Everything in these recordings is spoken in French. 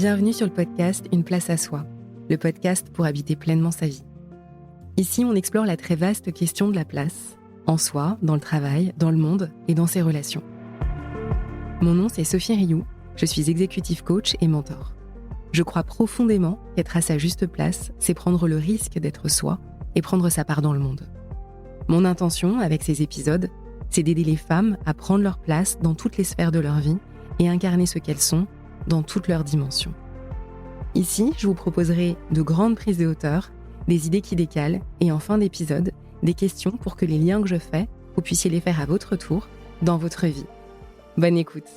Bienvenue sur le podcast Une place à soi, le podcast pour habiter pleinement sa vie. Ici, on explore la très vaste question de la place, en soi, dans le travail, dans le monde et dans ses relations. Mon nom, c'est Sophie Rioux, je suis executive coach et mentor. Je crois profondément qu'être à sa juste place, c'est prendre le risque d'être soi et prendre sa part dans le monde. Mon intention, avec ces épisodes, c'est d'aider les femmes à prendre leur place dans toutes les sphères de leur vie et incarner ce qu'elles sont dans toutes leurs dimensions. Ici, je vous proposerai de grandes prises de hauteur, des idées qui décalent et en fin d'épisode, des questions pour que les liens que je fais, vous puissiez les faire à votre tour, dans votre vie. Bonne écoute.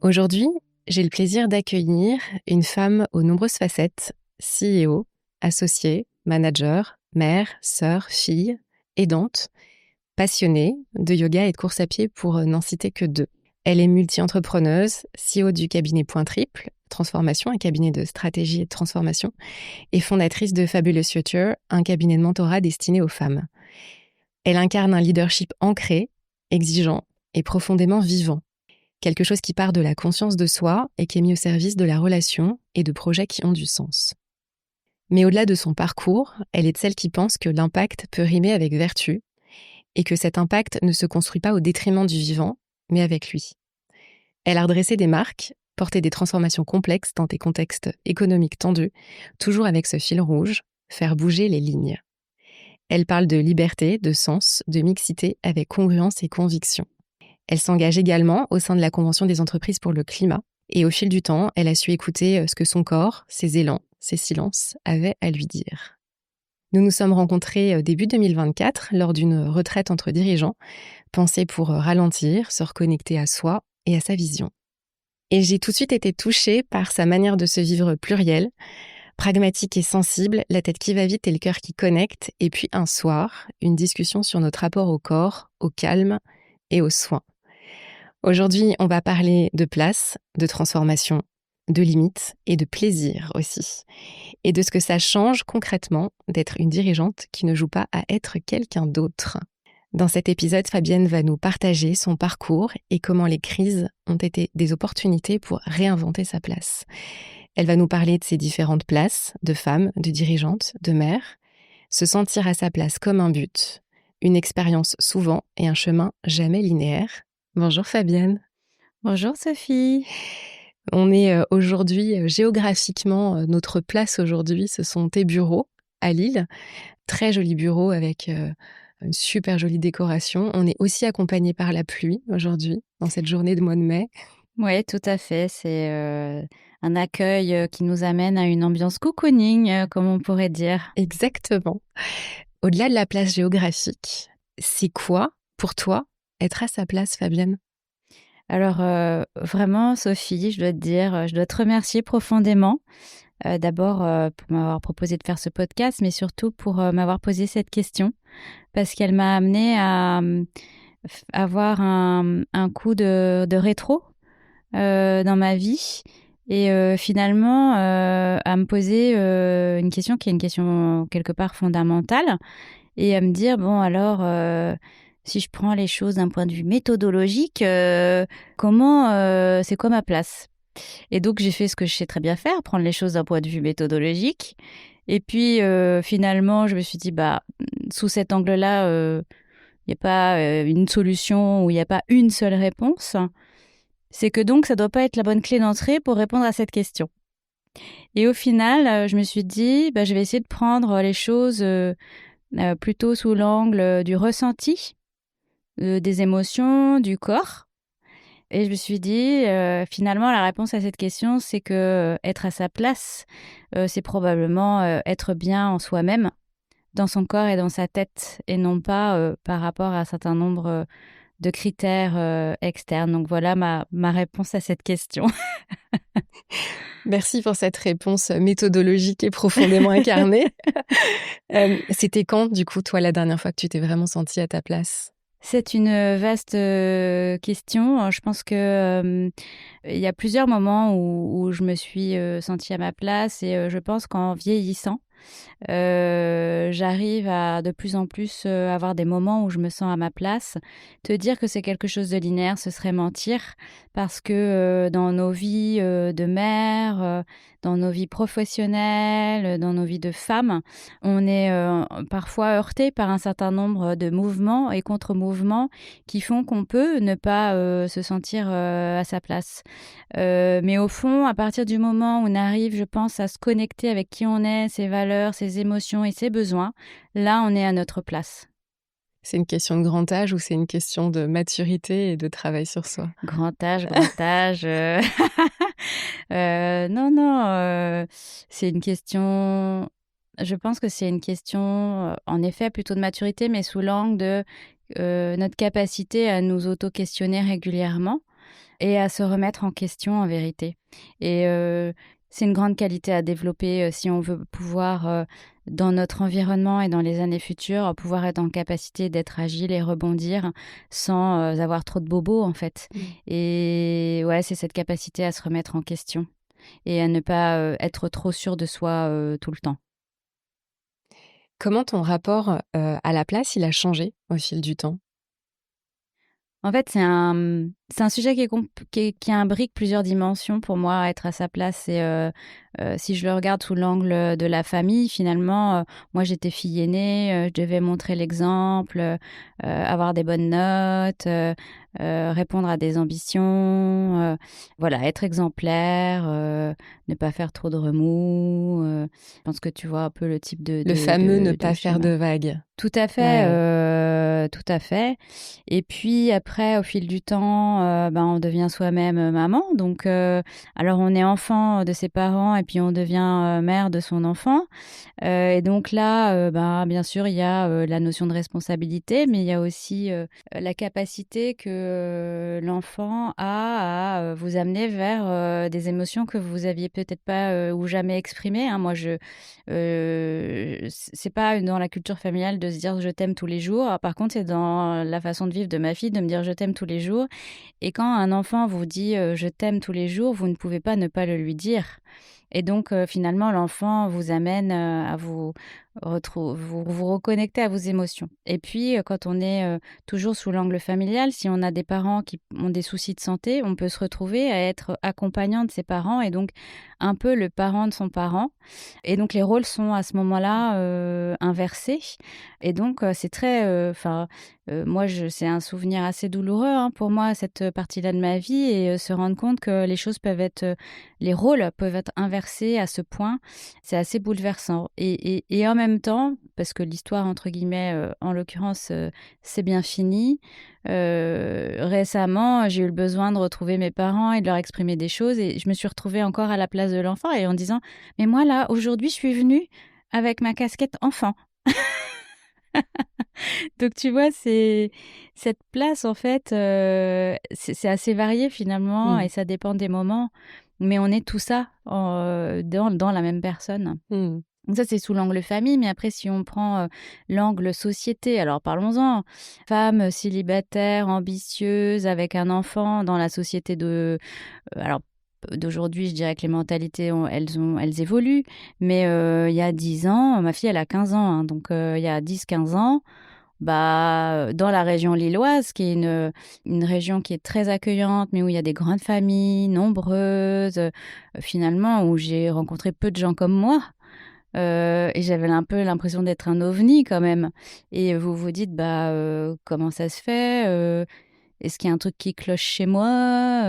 Aujourd'hui, j'ai le plaisir d'accueillir une femme aux nombreuses facettes, CEO, associée, manager, mère, sœur, fille, aidante, passionnée de yoga et de course à pied pour n'en citer que 2. Elle est multi-entrepreneuse, CEO du cabinet Point Triple, Transformation, un cabinet de stratégie et de transformation, et fondatrice de Fabulous Future, un cabinet de mentorat destiné aux femmes. Elle incarne un leadership ancré, exigeant et profondément vivant. Quelque chose qui part de la conscience de soi et qui est mis au service de la relation et de projets qui ont du sens. Mais au-delà de son parcours, elle est de celle qui pense que l'impact peut rimer avec vertu et que cet impact ne se construit pas au détriment du vivant, mais avec lui. Elle a redressé des marques, porté des transformations complexes dans des contextes économiques tendus, toujours avec ce fil rouge, faire bouger les lignes. Elle parle de liberté, de sens, de mixité avec congruence et conviction. Elle s'engage également au sein de la Convention des entreprises pour le climat, et au fil du temps, elle a su écouter ce que son corps, ses élans, ses silences avaient à lui dire. Nous nous sommes rencontrés début 2024 lors d'une retraite entre dirigeants, pensée pour ralentir, se reconnecter à soi et à sa vision. Et j'ai tout de suite été touchée par sa manière de se vivre plurielle, pragmatique et sensible, la tête qui va vite et le cœur qui connecte, et puis un soir, une discussion sur notre rapport au corps, au calme et aux soins. Aujourd'hui, on va parler de place, de transformation, de limites et de plaisir aussi. Et de ce que ça change concrètement d'être une dirigeante qui ne joue pas à être quelqu'un d'autre. Dans cet épisode, Fabienne va nous partager son parcours et comment les crises ont été des opportunités pour réinventer sa place. Elle va nous parler de ses différentes places, de femme, de dirigeante, de mère, se sentir à sa place comme un but, une expérience souvent et un chemin jamais linéaire. Bonjour Fabienne. Bonjour Sophie. On est aujourd'hui, géographiquement, notre place aujourd'hui, ce sont tes bureaux à Lille. Très joli bureau avec une super jolie décoration. On est aussi accompagné par la pluie aujourd'hui, dans cette journée de mois de mai. Oui, tout à fait. C'est un accueil qui nous amène à une ambiance cocooning, comme on pourrait dire. Exactement. Au-delà de la place géographique, c'est quoi, pour toi, être à sa place, Fabienne ? Alors, vraiment, Sophie, je dois te dire, je dois te remercier profondément. D'abord, pour m'avoir proposé de faire ce podcast, mais surtout pour m'avoir posé cette question, parce qu'elle m'a amenée à avoir un coup de rétro dans ma vie et finalement à me poser une question qui est une question quelque part fondamentale et à me dire, bon alors... si je prends les choses d'un point de vue méthodologique, c'est quoi ma place ? Et donc, j'ai fait ce que je sais très bien faire, prendre les choses d'un point de vue méthodologique. Et puis, finalement, je me suis dit, sous cet angle-là, il n'y a pas une solution ou il n'y a pas une seule réponse. C'est que donc, ça ne doit pas être la bonne clé d'entrée pour répondre à cette question. Et au final, je me suis dit, je vais essayer de prendre les choses plutôt sous l'angle du ressenti, des émotions, du corps. Et je me suis dit, finalement, la réponse à cette question, c'est que être à sa place, c'est probablement être bien en soi-même, dans son corps et dans sa tête, et non pas par rapport à un certain nombre de critères externes. Donc voilà ma réponse à cette question. Merci pour cette réponse méthodologique et profondément incarnée. C'était quand, du coup, toi, la dernière fois que tu t'es vraiment sentie à ta place ? C'est une vaste question. Je pense que y a plusieurs moments où je me suis sentie à ma place et je pense qu'en vieillissant, J'arrive à de plus en plus avoir des moments où je me sens à ma place. Te dire que c'est quelque chose de linéaire, ce serait mentir, parce que dans nos vies de mère, dans nos vies professionnelles, dans nos vies de femmes, on est parfois heurté par un certain nombre de mouvements et contre-mouvements qui font qu'on peut ne pas se sentir à sa place. Mais au fond, à partir du moment où on arrive, je pense, à se connecter avec qui on est, ses valeurs, ses émotions et ses besoins, là, on est à notre place. C'est une question de grand âge ou c'est une question de maturité et de travail sur soi? Grand âge, grand âge. Non, non, c'est une question. Je pense que c'est une question, en effet, plutôt de maturité, mais sous l'angle de notre capacité à nous auto-questionner régulièrement et à se remettre en question en vérité. Et c'est une grande qualité à développer si on veut pouvoir, dans notre environnement et dans les années futures, pouvoir être en capacité d'être agile et rebondir sans avoir trop de bobos en fait. Et ouais, c'est cette capacité à se remettre en question et à ne pas être trop sûr de soi tout le temps. Comment ton rapport, à la place, il a changé au fil du temps? En fait, c'est un sujet qui imbrique plusieurs dimensions pour moi, être à sa place. Et si je le regarde sous l'angle de la famille, finalement, moi j'étais fille aînée, je devais montrer l'exemple, avoir des bonnes notes, répondre à des ambitions, voilà, être exemplaire, ne pas faire trop de remous. Je pense que tu vois un peu le type Le fameux ne de pas faire schéma. de vagues. Tout à fait, Ouais. tout à fait. Et puis après, au fil du temps, ben, on devient soi-même maman. Donc, alors on est enfant de ses parents et puis on devient mère de son enfant. Et donc là, ben, bien sûr, il y a la notion de responsabilité, mais il y a aussi la capacité que l'enfant a à vous amener vers des émotions que vous aviez peut-être pas ou jamais exprimées. Hein. Moi, c'est pas dans la culture familiale de se dire je t'aime tous les jours. Par contre, c'est dans la façon de vivre de ma fille de me dire je t'aime tous les jours. Et quand un enfant vous dit je t'aime tous les jours, vous ne pouvez pas ne pas le lui dire. Et donc, finalement, l'enfant vous amène à vous reconnecter à vos émotions. Et puis, quand on est toujours sous l'angle familial, si on a des parents qui ont des soucis de santé, on peut se retrouver à être accompagnant de ses parents et donc un peu le parent de son parent. Et donc, les rôles sont à ce moment-là inversés. Et donc, c'est très. Enfin, moi, c'est un souvenir assez douloureux hein, pour moi, cette partie-là de ma vie, et se rendre compte que les choses peuvent être. Les rôles peuvent être inversés à ce point. C'est assez bouleversant. Et en même temps, parce que l'histoire, entre guillemets, en l'occurrence, c'est bien fini. Récemment, j'ai eu le besoin de retrouver mes parents et de leur exprimer des choses. Et je me suis retrouvée encore à la place de l'enfant et en disant, mais moi, là, aujourd'hui, je suis venue avec ma casquette enfant. Donc tu vois, c'est cette place en fait, c'est assez varié finalement Mmh. et ça dépend des moments, mais on est tout ça dans la même personne. Mmh. Donc ça, c'est sous l'angle famille, mais après si on prend, l'angle société, alors parlons-en. Femme célibataire, ambitieuse, avec un enfant dans la société alors d'aujourd'hui, je dirais que les mentalités elles évoluent, mais il y a 10 ans, ma fille elle a 15 ans, hein, donc il y a 10-15 ans, bah, dans la région lilloise, qui est une région qui est très accueillante, mais où il y a des grandes familles, nombreuses, finalement, où j'ai rencontré peu de gens comme moi. Et j'avais un peu l'impression d'être un ovni quand même. Et vous vous dites, bah, comment ça se fait est-ce qu'il y a un truc qui cloche chez moi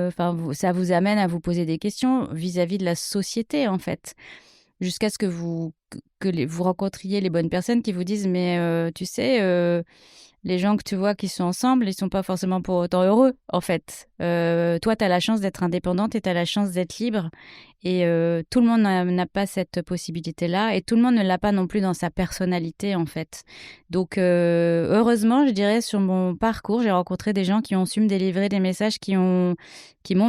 Enfin, ça vous amène à vous poser des questions vis-à-vis de la société, en fait. Jusqu'à ce que vous rencontriez les bonnes personnes qui vous disent, mais tu sais, les gens que tu vois qui sont ensemble, ils sont pas forcément pour autant heureux, en fait. Toi, tu as la chance d'être indépendante et tu as la chance d'être libre. Et tout le monde n'a pas cette possibilité-là. Et tout le monde ne l'a pas non plus dans sa personnalité, en fait. Donc, heureusement, je dirais, sur mon parcours, j'ai rencontré des gens qui ont su me délivrer des messages qui m'ont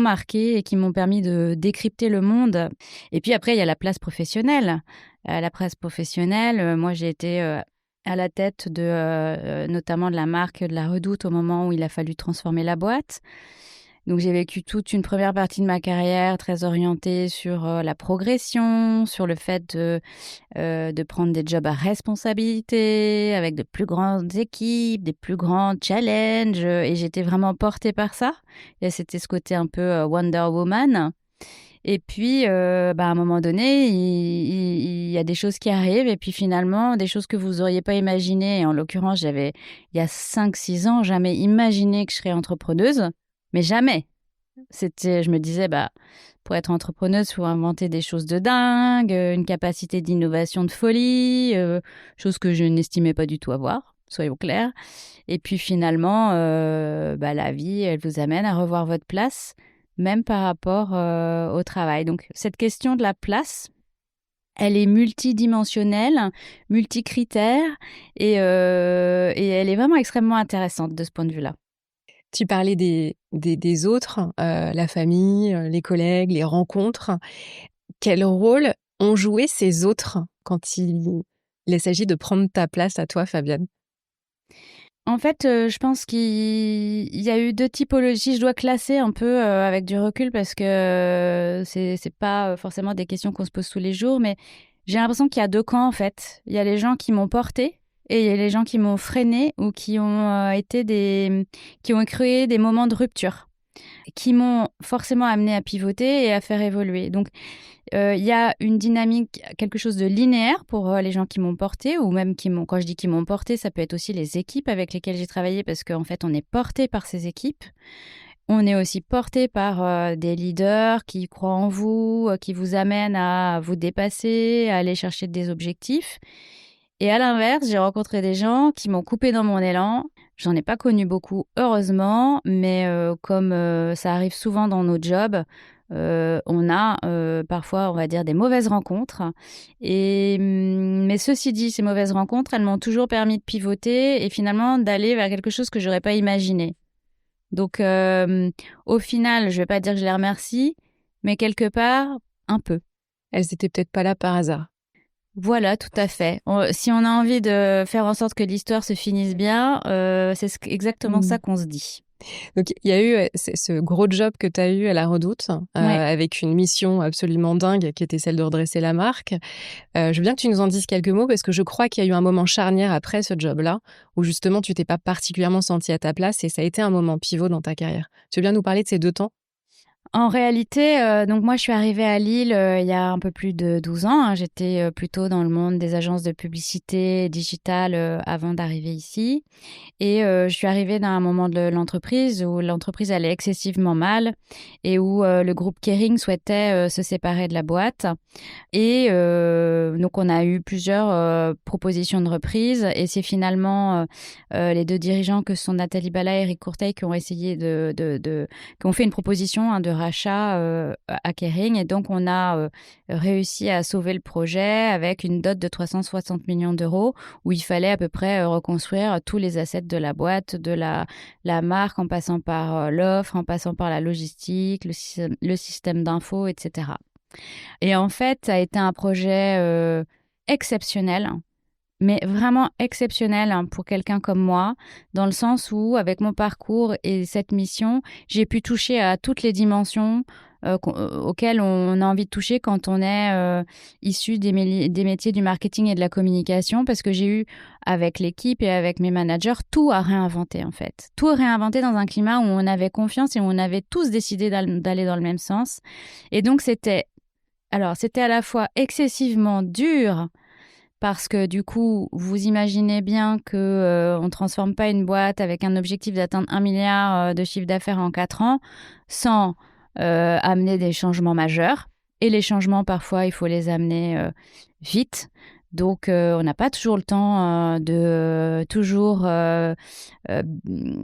marqué et qui m'ont permis de décrypter le monde. Et puis après, il y a la place professionnelle. La place professionnelle, moi, j'ai été à la tête notamment de la marque de la Redoute au moment où il a fallu transformer la boîte. Donc, j'ai vécu toute une première partie de ma carrière très orientée sur la progression, sur le fait de prendre des jobs à responsabilité, avec de plus grandes équipes, des plus grands challenges. Et j'étais vraiment portée par ça. Et c'était ce côté un peu Wonder Woman. Et puis, à un moment donné, il y a des choses qui arrivent. Et puis finalement, des choses que vous n'auriez pas imaginées. Et en l'occurrence, il y a 5-6 ans, jamais imaginé que je serais entrepreneuse. Mais jamais. Je me disais, pour être entrepreneuse, il faut inventer des choses de dingue, une capacité d'innovation de folie, chose que je n'estimais pas du tout avoir, soyons clairs. Et puis finalement, la vie, elle vous amène à revoir votre place, même par rapport au travail. Donc cette question de la place, elle est multidimensionnelle, multicritère, et elle est vraiment extrêmement intéressante de ce point de vue-là. Tu parlais des autres, la famille, les collègues, les rencontres. Quel rôle ont joué ces autres quand il s'agit de prendre ta place à toi, Fabienne? En fait, je pense qu'il y a eu 2 typologies. Je dois classer un peu, avec du recul parce que c'est pas, forcément des questions qu'on se pose tous les jours, mais j'ai l'impression qu'il y a 2 camps, en fait. Il y a les gens qui m'ont portée et il y a les gens qui m'ont freinée ou qui ont qui ont créé des moments de rupture, qui m'ont forcément amenée à pivoter et à faire évoluer. Donc il y a une dynamique, quelque chose de linéaire pour les gens qui m'ont porté, ou même quand je dis qui m'ont porté, ça peut être aussi les équipes avec lesquelles j'ai travaillé, parce qu'en fait, on est porté par ces équipes. On est aussi porté par des leaders qui croient en vous, qui vous amènent à vous dépasser, à aller chercher des objectifs. Et à l'inverse, j'ai rencontré des gens qui m'ont coupé dans mon élan. J'en ai pas connu beaucoup, heureusement, mais comme ça arrive souvent dans nos jobs, on a parfois, on va dire, des mauvaises rencontres. Mais ceci dit, ces mauvaises rencontres, elles m'ont toujours permis de pivoter et finalement d'aller vers quelque chose que j'aurais pas imaginé. Donc, au final, je vais pas dire que je les remercie, mais quelque part, un peu. Elles étaient peut-être pas là par hasard. Voilà, tout à fait. Si on a envie de faire en sorte que l'histoire se finisse bien, c'est exactement ça qu'on se dit. Donc, il y a eu ce gros job que tu as eu à la Redoute, avec une mission absolument dingue qui était celle de redresser la marque. Je veux bien que tu nous en dises quelques mots parce que je crois qu'il y a eu un moment charnière après ce job-là où justement tu t'es pas particulièrement sentie à ta place et ça a été un moment pivot dans ta carrière. Tu veux bien nous parler de ces 2 temps? En réalité, donc moi, je suis arrivée à Lille il y a un peu plus de 12 ans. Hein. J'étais plutôt dans le monde des agences de publicité digitale avant d'arriver ici. Et je suis arrivée dans un moment de l'entreprise où l'entreprise allait excessivement mal et où le groupe Kering souhaitait se séparer de la boîte. Et donc, on a eu plusieurs propositions de reprise. Et c'est finalement les 2 dirigeants que sont Nathalie Bala et Eric Courteil qui ont essayé qui ont fait une proposition de rachat à Kering. Et donc, on a réussi à sauver le projet avec une dot de 360 millions d'euros où il fallait à peu près reconstruire tous les assets de la boîte, de la marque, en passant par l'offre, en passant par la logistique, le système d'info, etc. Et en fait, ça a été un projet exceptionnel, mais vraiment exceptionnel pour quelqu'un comme moi, dans le sens où, avec mon parcours et cette mission, j'ai pu toucher à toutes les dimensions auxquelles on a envie de toucher quand on est issu des métiers du marketing et de la communication, parce que j'ai eu, avec l'équipe et avec mes managers, tout à réinventer en fait. Tout à réinventer dans un climat où on avait confiance et où on avait tous décidé d'aller dans le même sens. Et donc, c'était à la fois excessivement dur parce que du coup, vous imaginez bien que on transforme pas une boîte avec un objectif d'atteindre 1 milliard de chiffre d'affaires en 4 ans sans amener des changements majeurs. Et les changements, parfois, il faut les amener vite. Donc, on n'a pas toujours le temps de toujours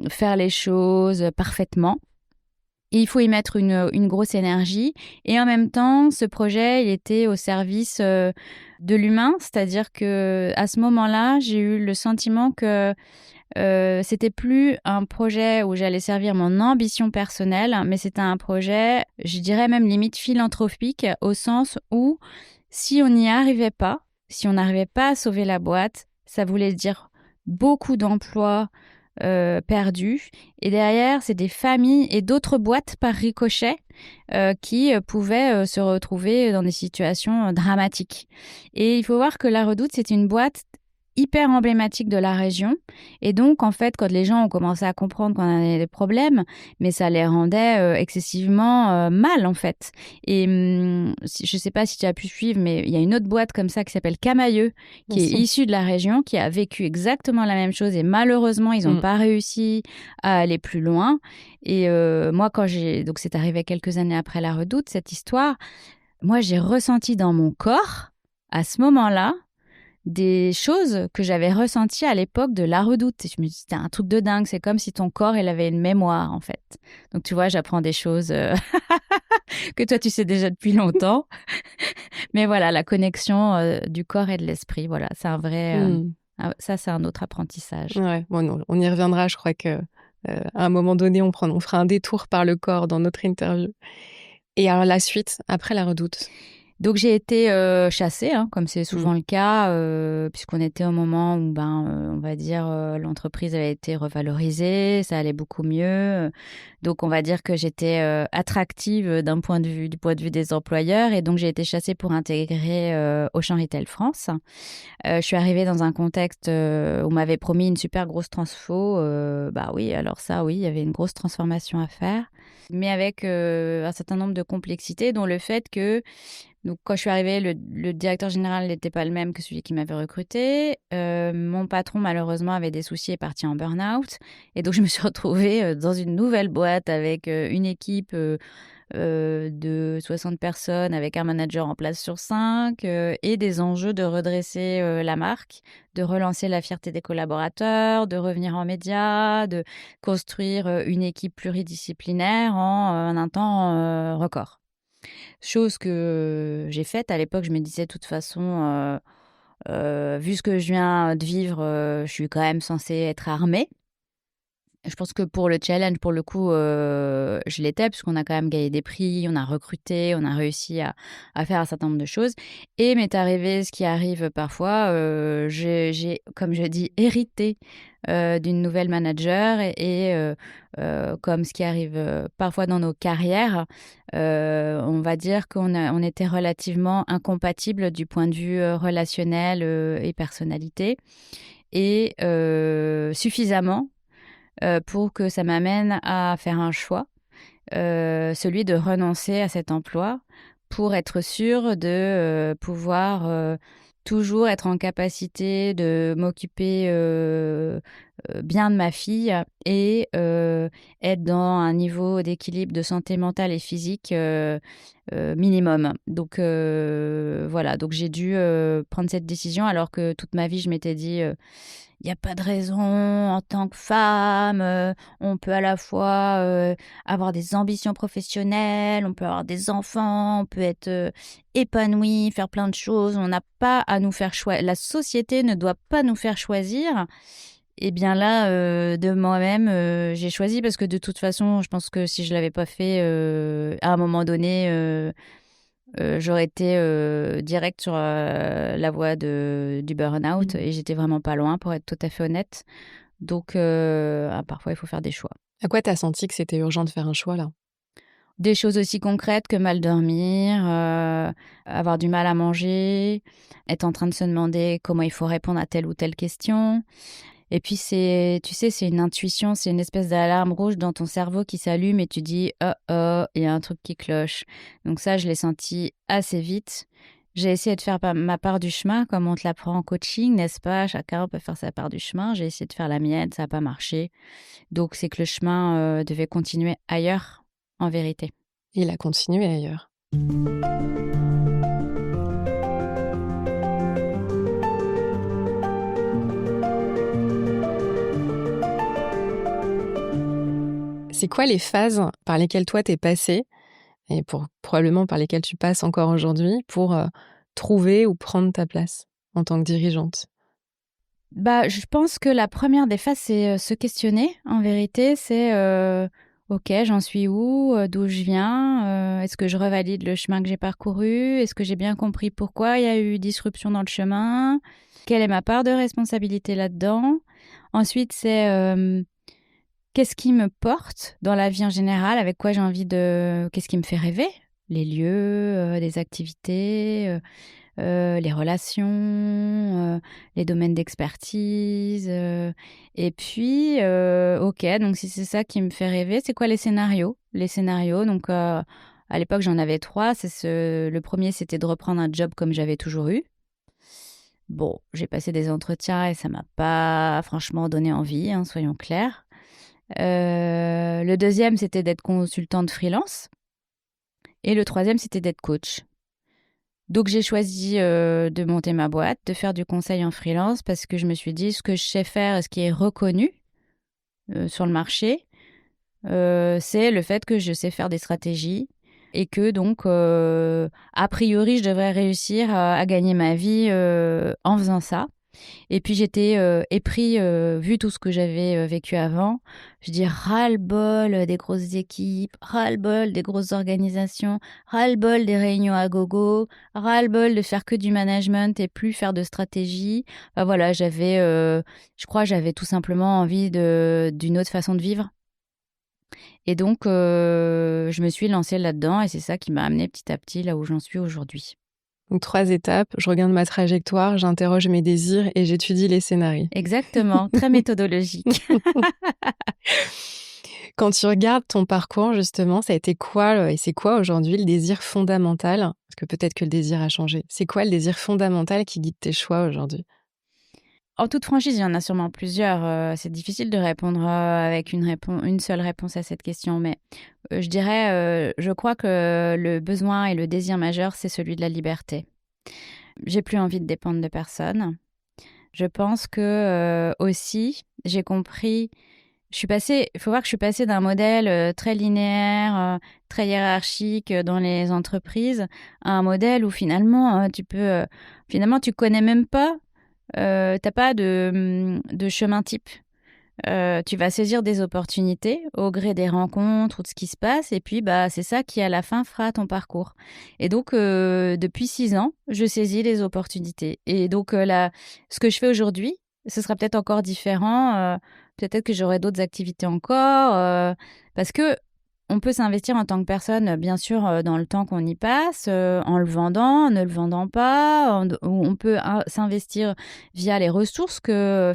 faire les choses parfaitement. Et il faut y mettre une grosse énergie. Et en même temps, ce projet, il était au service de l'humain. C'est-à-dire que à ce moment-là, j'ai eu le sentiment que c'était plus un projet où j'allais servir mon ambition personnelle, mais c'était un projet, je dirais même limite philanthropique, au sens où si on n'y arrivait pas, si on n'arrivait pas à sauver la boîte, ça voulait dire beaucoup d'emplois perdus. Et derrière, c'est des familles et d'autres boîtes par ricochet qui pouvaient se retrouver dans des situations dramatiques. Et il faut voir que La Redoute, c'est une boîte hyper emblématique de la région. Et donc, en fait, quand les gens ont commencé à comprendre qu'on avait des problèmes, mais ça les rendait excessivement mal, en fait. Et je ne sais pas si tu as pu suivre, mais il y a une autre boîte comme ça qui s'appelle Camailleux, qui est issue de la région, qui a vécu exactement la même chose. Et malheureusement, ils n'ont pas réussi à aller plus loin. Et moi, donc c'est arrivé quelques années après La Redoute, cette histoire, moi, j'ai ressenti dans mon corps, à ce moment-là, des choses que j'avais ressenties à l'époque de La Redoute. Et je me dis, c'était un truc de dingue. C'est comme si ton corps, il avait une mémoire, en fait. Donc, tu vois, j'apprends des choses que toi, tu sais déjà depuis longtemps. Mais voilà, la connexion du corps et de l'esprit, voilà, c'est un vrai... ça, c'est un autre apprentissage. Ouais, bon, non, on y reviendra. Je crois que à un moment donné, on fera un détour par le corps dans notre interview. Et alors, la suite, après La Redoute? Donc j'ai été chassée, comme c'est souvent le cas, puisqu'on était au moment où, on va dire, l'entreprise avait été revalorisée, ça allait beaucoup mieux. Donc on va dire que j'étais attractive du point de vue des employeurs, et donc j'ai été chassée pour intégrer Auchan Retail France. Je suis arrivée dans un contexte où on m'avait promis une super grosse transfo. Oui, alors ça, oui, il y avait une grosse transformation à faire, mais avec un certain nombre de complexités, dont le fait que donc, quand je suis arrivée, le directeur général n'était pas le même que celui qui m'avait recrutée. Mon patron, malheureusement, avait des soucis et est parti en burn-out. Et donc, je me suis retrouvée dans une nouvelle boîte avec une équipe de 60 personnes, avec un manager en place sur 5 et des enjeux de redresser la marque, de relancer la fierté des collaborateurs, de revenir en médias, de construire une équipe pluridisciplinaire en un temps record. Chose que j'ai faite à l'époque, je me disais de toute façon, vu ce que je viens de vivre, je suis quand même censée être armée. Je pense que pour le challenge, pour le coup, je l'étais, puisqu'on a quand même gagné des prix, on a recruté, on a réussi à faire un certain nombre de choses. Et m'est arrivé ce qui arrive parfois, j'ai, comme je dis, hérité d'une nouvelle manager et comme ce qui arrive parfois dans nos carrières, on va dire on était relativement incompatibles du point de vue relationnel et personnalité, et suffisamment pour que ça m'amène à faire un choix, celui de renoncer à cet emploi pour être sûre de pouvoir toujours être en capacité de m'occuper bien de ma fille et être dans un niveau d'équilibre de santé mentale et physique minimum. Donc voilà, donc j'ai dû prendre cette décision, alors que toute ma vie je m'étais dit il n'y a pas de raison, en tant que femme, on peut à la fois avoir des ambitions professionnelles, on peut avoir des enfants, on peut être épanoui, faire plein de choses, on n'a pas à nous faire choisir. La société ne doit pas nous faire choisir. Et bien là, de moi-même, j'ai choisi, parce que de toute façon, je pense que si je ne l'avais pas fait, à un moment donné, j'aurais été direct sur la voie du burn-out, et j'étais vraiment pas loin, pour être tout à fait honnête. Donc, parfois, il faut faire des choix. À quoi t'as senti que c'était urgent de faire un choix, là? Des choses aussi concrètes que mal dormir, avoir du mal à manger, être en train de se demander comment il faut répondre à telle ou telle question. Et puis, tu sais, c'est une intuition, c'est une espèce d'alarme rouge dans ton cerveau qui s'allume, et tu dis « Oh, oh, il y a un truc qui cloche ». Donc ça, je l'ai senti assez vite. J'ai essayé de faire ma part du chemin, comme on te l'apprend en coaching, n'est-ce pas? Chacun peut faire sa part du chemin. J'ai essayé de faire la mienne, ça n'a pas marché. Donc, c'est que le chemin devait continuer ailleurs, en vérité. Il a continué ailleurs. C'est quoi les phases par lesquelles toi t'es passée, et probablement par lesquelles tu passes encore aujourd'hui, pour trouver ou prendre ta place en tant que dirigeante? Je pense que la première des phases, c'est se questionner, en vérité. C'est ok, j'en suis où, d'où je viens, est-ce que je revalide le chemin que j'ai parcouru, est-ce que j'ai bien compris pourquoi il y a eu disruption dans le chemin, quelle est ma part de responsabilité là-dedans. Ensuite, c'est qu'est-ce qui me porte dans la vie en général, avec quoi j'ai envie de... Qu'est-ce qui me fait rêver? Les lieux, les activités, les relations, les domaines d'expertise. Et puis, ok, donc si c'est ça qui me fait rêver, c'est quoi les scénarios? Les scénarios, donc à l'époque j'en avais 3. Le premier, c'était de reprendre un job comme j'avais toujours eu. Bon, j'ai passé des entretiens et ça m'a pas franchement donné envie, hein, soyons clairs. Le deuxième, c'était d'être consultante freelance. Et le troisième, c'était d'être coach. Donc j'ai choisi de monter ma boîte, de faire du conseil en freelance parce que je me suis dit ce que je sais faire, ce qui est reconnu sur le marché, c'est le fait que je sais faire des stratégies et que donc a priori je devrais réussir à gagner ma vie en faisant ça. Et puis j'étais épris, vu tout ce que j'avais vécu avant, je dis ras-le-bol des grosses équipes, ras-le-bol des grosses organisations, ras-le-bol des réunions à gogo, ras-le-bol de faire que du management et plus faire de stratégie. Enfin, voilà, je crois j'avais tout simplement envie d'une autre façon de vivre. Et donc je me suis lancée là-dedans et c'est ça qui m'a amenée petit à petit là où j'en suis aujourd'hui. Donc 3 étapes, je regarde ma trajectoire, j'interroge mes désirs et j'étudie les scénarios. Exactement, très méthodologique. Quand tu regardes ton parcours, justement, ça a été quoi et c'est quoi aujourd'hui le désir fondamental? Parce que peut-être que le désir a changé. C'est quoi le désir fondamental qui guide tes choix aujourd'hui? En toute franchise, il y en a sûrement plusieurs. C'est difficile de répondre avec une seule réponse à cette question, mais je dirais, je crois que le besoin et le désir majeur, c'est celui de la liberté. J'ai plus envie de dépendre de personne. Je pense que aussi, j'ai compris. Il faut voir que je suis passée d'un modèle très linéaire, très hiérarchique dans les entreprises, à un modèle où finalement, finalement, tu connais même pas. T'as pas de chemin type. Tu vas saisir des opportunités au gré des rencontres ou de ce qui se passe, et puis bah c'est ça qui à la fin fera ton parcours. Et donc depuis 6 ans, je saisis les opportunités. Et donc là, ce que je fais aujourd'hui, ce sera peut-être encore différent. Peut-être que j'aurai d'autres activités encore, parce que on peut s'investir en tant que personne, bien sûr, dans le temps qu'on y passe, en le vendant, en ne le vendant pas. On peut s'investir via les ressources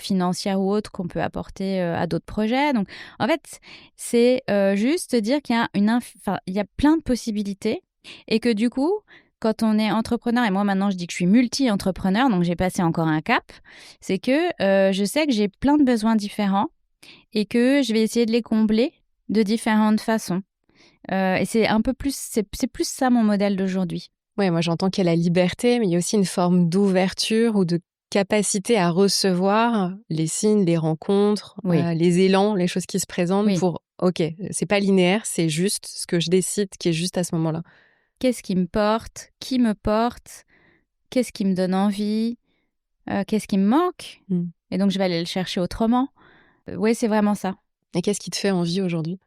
financières ou autres qu'on peut apporter à d'autres projets. Donc, en fait, c'est juste dire qu'il y a il y a plein de possibilités et que du coup, quand on est entrepreneur, et moi maintenant je dis que je suis multi-entrepreneur, donc j'ai passé encore un cap, c'est que je sais que j'ai plein de besoins différents et que je vais essayer de les combler de différentes façons. Et c'est un peu plus, c'est plus ça mon modèle d'aujourd'hui. Ouais, moi j'entends qu'il y a la liberté, mais il y a aussi une forme d'ouverture ou de capacité à recevoir les signes, les rencontres, Oui. Les élans, les choses qui se présentent Oui. pour, ok, c'est pas linéaire, c'est juste ce que je décide qui est juste à ce moment-là. Qu'est-ce qui me porte? Qui me porte? Qu'est-ce qui me donne envie? Qu'est-ce qui me manque? Et donc je vais aller le chercher autrement. Oui, c'est vraiment ça. Et qu'est-ce qui te fait envie aujourd'hui?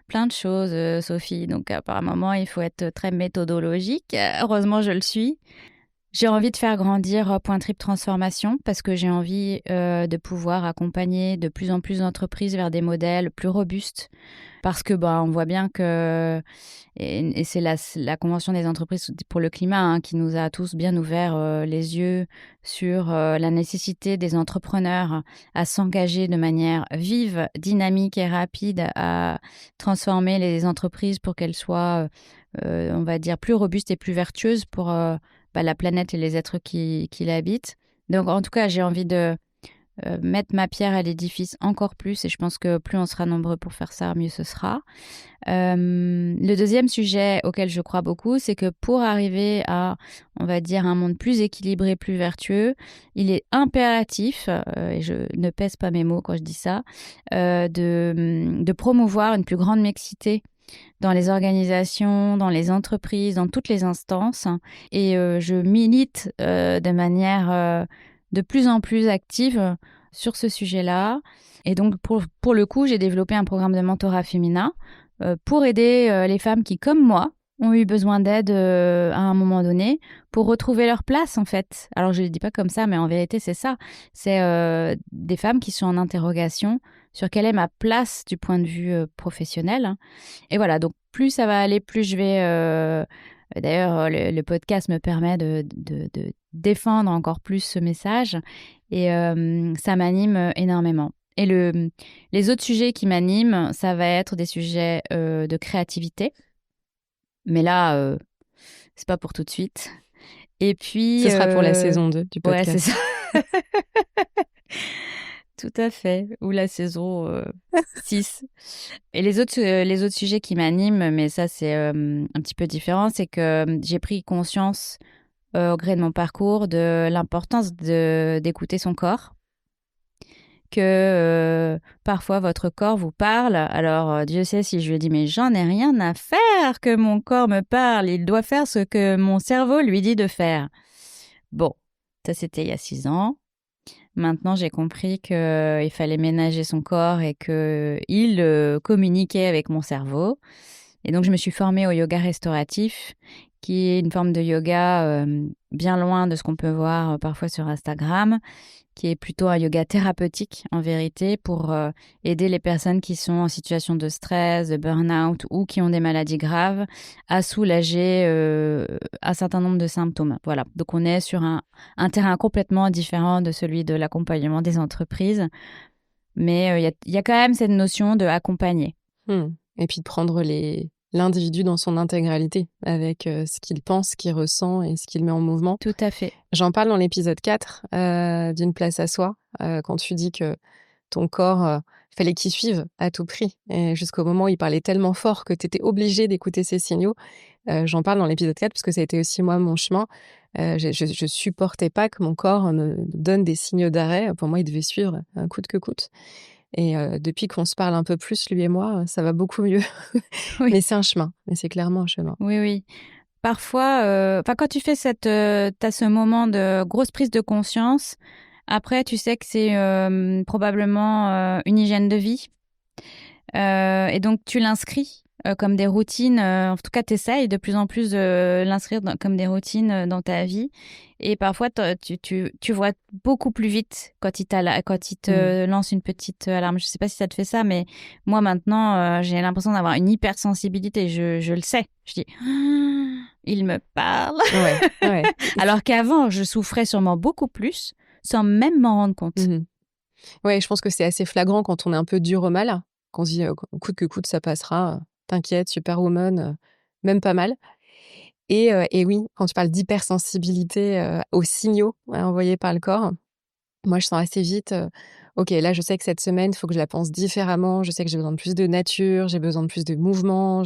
Plein de choses, Sophie. Donc, par un moment, il faut être très méthodologique. Heureusement, je le suis. J'ai envie de faire grandir Point Trip Transformation parce que j'ai envie de pouvoir accompagner de plus en plus d'entreprises vers des modèles plus robustes. Parce que on voit bien que, et c'est la Convention des entreprises pour le climat hein, qui nous a tous bien ouvert les yeux sur la nécessité des entrepreneurs à s'engager de manière vive, dynamique et rapide à transformer les entreprises pour qu'elles soient, on va dire, plus robustes et plus vertueuses pour la planète et les êtres qui l'habitent. Donc, en tout cas, j'ai envie de mettre ma pierre à l'édifice encore plus et je pense que plus on sera nombreux pour faire ça, mieux ce sera. Le deuxième sujet auquel je crois beaucoup, c'est que pour arriver à, on va dire, un monde plus équilibré, plus vertueux, il est impératif, et je ne pèse pas mes mots quand je dis ça, de promouvoir une plus grande mixité dans les organisations, dans les entreprises, dans toutes les instances. Et je milite de manière de plus en plus active sur ce sujet-là. Et donc, pour le coup, j'ai développé un programme de mentorat féminin pour aider les femmes qui, comme moi, ont eu besoin d'aide à un moment donné pour retrouver leur place, en fait. Alors, je ne le dis pas comme ça, mais en vérité, c'est ça. C'est des femmes qui sont en interrogation sur quelle est ma place du point de vue professionnel. Et voilà, donc plus ça va aller, plus je vais... D'ailleurs, le podcast me permet de défendre encore plus ce message et ça m'anime énormément. Et les autres sujets qui m'animent, ça va être des sujets de créativité. Mais là, c'est pas pour tout de suite. Et puis... Ce sera pour la saison 2 du Ouais, c'est podcast. ça. Tout à fait. Ou la saison 6. Et les autres sujets qui m'animent, mais ça, c'est un petit peu différent, c'est que j'ai pris conscience au gré de mon parcours de l'importance d'écouter son corps. Que parfois votre corps vous parle. Alors, Dieu sait si je lui dis, mais j'en ai rien à faire que mon corps me parle. Il doit faire ce que mon cerveau lui dit de faire. Bon, ça c'était il y a 6 ans. Maintenant, j'ai compris qu'il fallait ménager son corps et qu'il communiquait avec mon cerveau. Et donc, je me suis formée au yoga restauratif, qui est une forme de yoga bien loin de ce qu'on peut voir parfois sur Instagram, qui est plutôt un yoga thérapeutique en vérité pour aider les personnes qui sont en situation de stress, de burn-out ou qui ont des maladies graves à soulager un certain nombre de symptômes. Voilà, donc on est sur un terrain complètement différent de celui de l'accompagnement des entreprises, mais il y a quand même cette notion de accompagner. Et puis de prendre l'individu dans son intégralité, avec ce qu'il pense, ce qu'il ressent et ce qu'il met en mouvement. Tout à fait. J'en parle dans l'épisode 4 d'une place à soi, quand tu dis que ton corps, fallait qu'il suive à tout prix. Et jusqu'au moment où il parlait tellement fort que tu étais obligé d'écouter ces signaux. J'en parle dans l'épisode 4 parce que ça a été aussi moi mon chemin. Je supportais pas que mon corps me donne des signaux d'arrêt. Pour moi, il devait suivre coûte que coûte. Et depuis qu'on se parle un peu plus, lui et moi, ça va beaucoup mieux. Oui. Mais c'est un chemin, mais c'est clairement un chemin. Oui, oui. Parfois, quand tu fais t'as ce moment de grosse prise de conscience, après, tu sais que c'est probablement une hygiène de vie. Et donc, tu l'inscris comme des routines. En tout cas, tu essayes de plus en plus de l'inscrire comme des routines dans ta vie. Et parfois, tu vois beaucoup plus vite quand il te lance une petite alarme. Je ne sais pas si ça te fait ça, mais moi, maintenant, j'ai l'impression d'avoir une hypersensibilité. Je le sais. Je dis, il me parle. Ouais. Alors qu'avant, je souffrais sûrement beaucoup plus sans même m'en rendre compte. Ouais, je pense que c'est assez flagrant quand on est un peu dur au mal, qu'on se dit coûte que coûte, ça passera, t'inquiète, superwoman, même pas mal. Et oui, quand tu parles d'hypersensibilité aux signaux envoyés par le corps, moi je sens assez vite, ok, là je sais que cette semaine, il faut que je la pense différemment, je sais que j'ai besoin de plus de nature, j'ai besoin de plus de mouvement.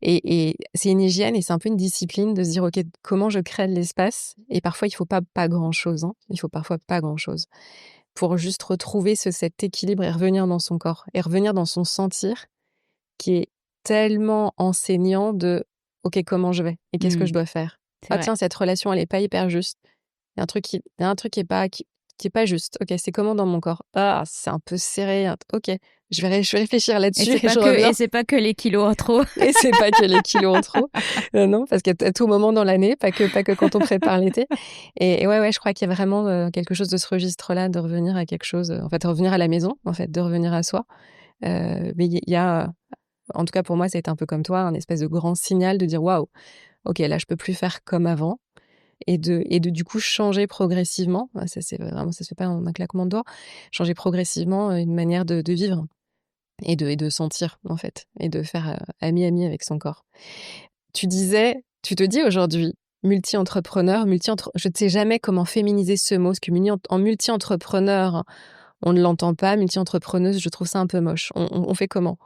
Et c'est une hygiène et c'est un peu une discipline de se dire, ok, comment je crée de l'espace. Et parfois, il faut pas grand-chose. Il faut parfois pas grand-chose pour juste retrouver cet équilibre et revenir dans son corps et revenir dans son sentir qui est tellement enseignant de OK, comment je vais et qu'est-ce que je dois faire? C'est Ah vrai. tiens, cette relation, elle est pas hyper juste. Il y a un truc qui est pas juste. OK, c'est comment dans mon corps? Ah, c'est un peu serré. OK, je vais réfléchir là-dessus et je reviens. Et c'est pas que les kilos en trop. Et c'est pas que les kilos en trop. Non, parce qu'à tout moment dans l'année, pas que quand on prépare l'été. Et ouais, je crois qu'il y a vraiment quelque chose de ce registre-là, de revenir à quelque chose, en fait, revenir à la maison, en fait, de revenir à soi. Mais il y a, en tout cas pour moi, ça a été un peu comme toi, un espèce de grand signal de dire waouh, ok, là je peux plus faire comme avant, et de du coup changer progressivement. Ça c'est vraiment, ça se fait pas en un claquement de doigts. Changer progressivement une manière de vivre et de sentir en fait, et de faire ami avec son corps. Tu te dis aujourd'hui multi-entrepreneur, je ne sais jamais comment féminiser ce mot, parce que en multi-entrepreneur, on ne l'entend pas. Multi-entrepreneuse, je trouve ça un peu moche. On fait comment?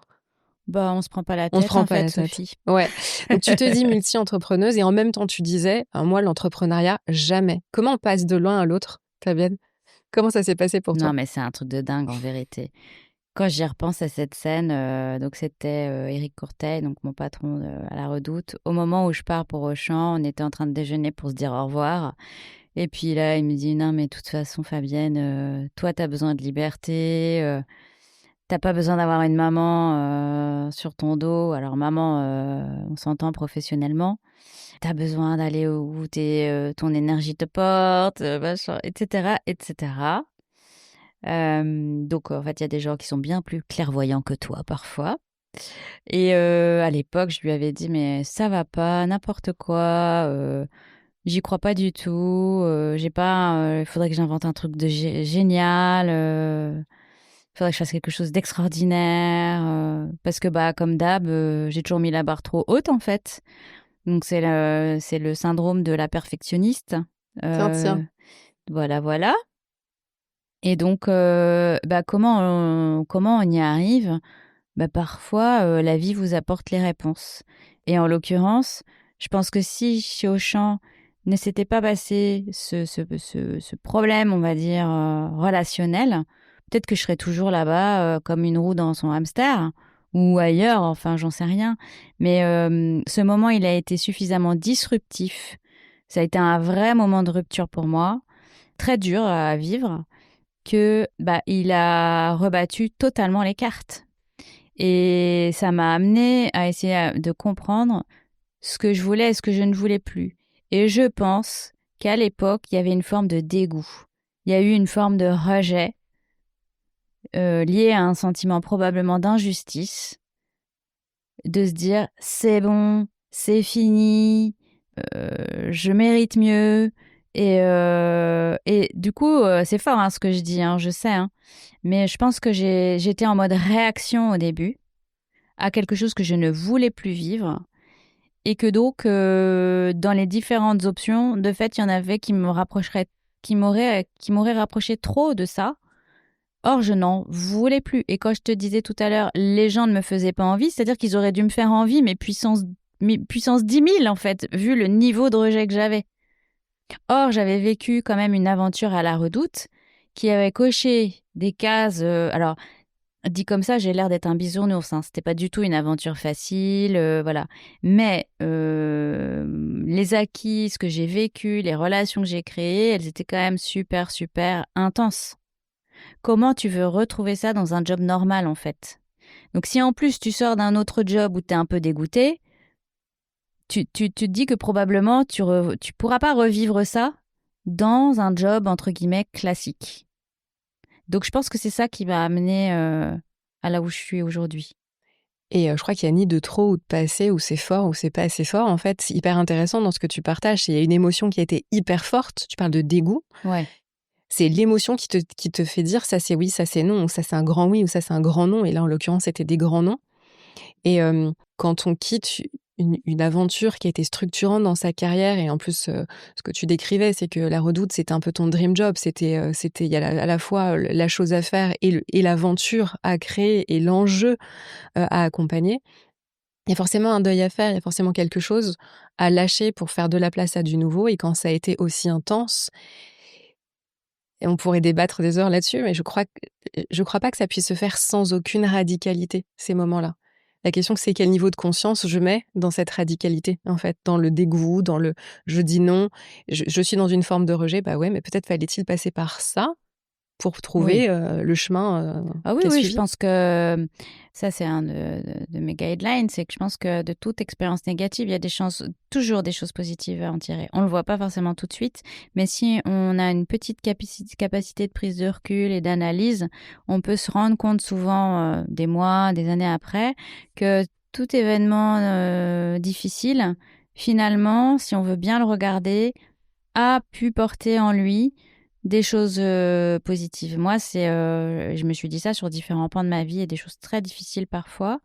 Bah, on se prend pas la On se tête, prend en pas fait, la tête. Sophie. Ouais. Donc tu te dis multi-entrepreneuse et en même temps tu disais, moi l'entrepreneuriat, jamais. Comment on passe de l'un à l'autre, Fabienne? Comment ça s'est passé pour toi? Non, mais c'est un truc de dingue, en vérité. Quand j'y repense à cette scène, donc c'était Éric Courteil, donc mon patron à la Redoute. Au moment où je pars pour Auchan, on était en train de déjeuner pour se dire au revoir. Et puis là, il me dit, non, mais de toute façon, Fabienne, toi, tu as besoin de liberté, t'as pas besoin d'avoir une maman sur ton dos. Alors maman, on s'entend professionnellement. T'as besoin d'aller où ton énergie te porte, machin, etc., etc. Donc en fait, il y a des gens qui sont bien plus clairvoyants que toi parfois. Et à l'époque, je lui avais dit, mais ça va pas, n'importe quoi. J'y crois pas du tout. J'ai pas. Il faudrait que j'invente un truc de génial. Il faudrait que je fasse quelque chose d'extraordinaire. Parce que bah comme d'hab, j'ai toujours mis la barre trop haute en fait. Donc c'est le syndrome de la perfectionniste. Tiens. Voilà, voilà. Et donc, bah comment on y arrive? Bah parfois, la vie vous apporte les réponses. Et en l'occurrence, je pense que si chez Auchan ne s'était pas passé ce problème, on va dire, relationnel, peut-être que je serais toujours là-bas comme une roue dans son hamster ou ailleurs, enfin, j'en sais rien. Mais ce moment, il a été suffisamment disruptif. Ça a été un vrai moment de rupture pour moi, très dur à vivre, que bah, il a rebattu totalement les cartes. Et ça m'a amené à essayer de comprendre ce que je voulais et ce que je ne voulais plus. Et je pense qu'à l'époque, il y avait une forme de dégoût. Il y a eu une forme de rejet lié à un sentiment probablement d'injustice, de se dire c'est bon, c'est fini, je mérite mieux. Et du coup, c'est fort ce que je dis, je sais. Mais je pense que j'étais en mode réaction au début à quelque chose que je ne voulais plus vivre et que donc dans les différentes options, de fait, il y en avait qui m'auraient rapproché trop de ça. Or, je n'en voulais plus. Et quand je te disais tout à l'heure, les gens ne me faisaient pas envie, c'est-à-dire qu'ils auraient dû me faire envie, mais puissance 10 000 en fait, vu le niveau de rejet que j'avais. Or, j'avais vécu quand même une aventure à la Redoute qui avait coché des cases. Alors, dit comme ça, j'ai l'air d'être un bisounours. C'était pas du tout une aventure facile, voilà. Mais les acquis, ce que j'ai vécu, les relations que j'ai créées, elles étaient quand même super, super intenses. Comment tu veux retrouver ça dans un job normal, en fait? Donc, si en plus tu sors d'un autre job où tu es un peu dégoûté, tu te dis que probablement tu pourras pas revivre ça dans un job, entre guillemets, classique. Donc, je pense que c'est ça qui m'a amené à là où je suis aujourd'hui. Et je crois qu'il n'y a ni de trop ou de pas assez, ou c'est fort ou c'est pas assez fort. En fait, c'est hyper intéressant dans ce que tu partages. Il y a une émotion qui a été hyper forte. Tu parles de dégoût. Ouais. C'est l'émotion qui te fait dire ça c'est oui, ça c'est non, ou ça c'est un grand oui, ou ça c'est un grand non. Et là, en l'occurrence, c'était des grands noms. Et quand on quitte une aventure qui a été structurante dans sa carrière, et en plus, ce que tu décrivais, c'est que la Redoute, c'était un peu ton dream job. C'était il y a à la fois la chose à faire et l'aventure à créer et l'enjeu à accompagner. Il y a forcément un deuil à faire, il y a forcément quelque chose à lâcher pour faire de la place à du nouveau. Et quand ça a été aussi intense, et on pourrait débattre des heures là-dessus, mais je crois pas que ça puisse se faire sans aucune radicalité, ces moments-là. La question, c'est quel niveau de conscience je mets dans cette radicalité, en fait, dans le dégoût, dans le je dis non, je suis dans une forme de rejet. Bah ouais, mais peut-être fallait-il passer par ça pour Oui. trouver le chemin Ah oui, qui a oui, je suivi. pense que ça, c'est un de mes guidelines, c'est que je pense que de toute expérience négative, il y a toujours des choses positives à en tirer. On ne le voit pas forcément tout de suite, mais si on a une petite capacité de prise de recul et d'analyse, on peut se rendre compte souvent, des mois, des années après, que tout événement difficile, finalement, si on veut bien le regarder, a pu porter en lui des choses positives. Moi, je me suis dit ça sur différents pans de ma vie et des choses très difficiles parfois.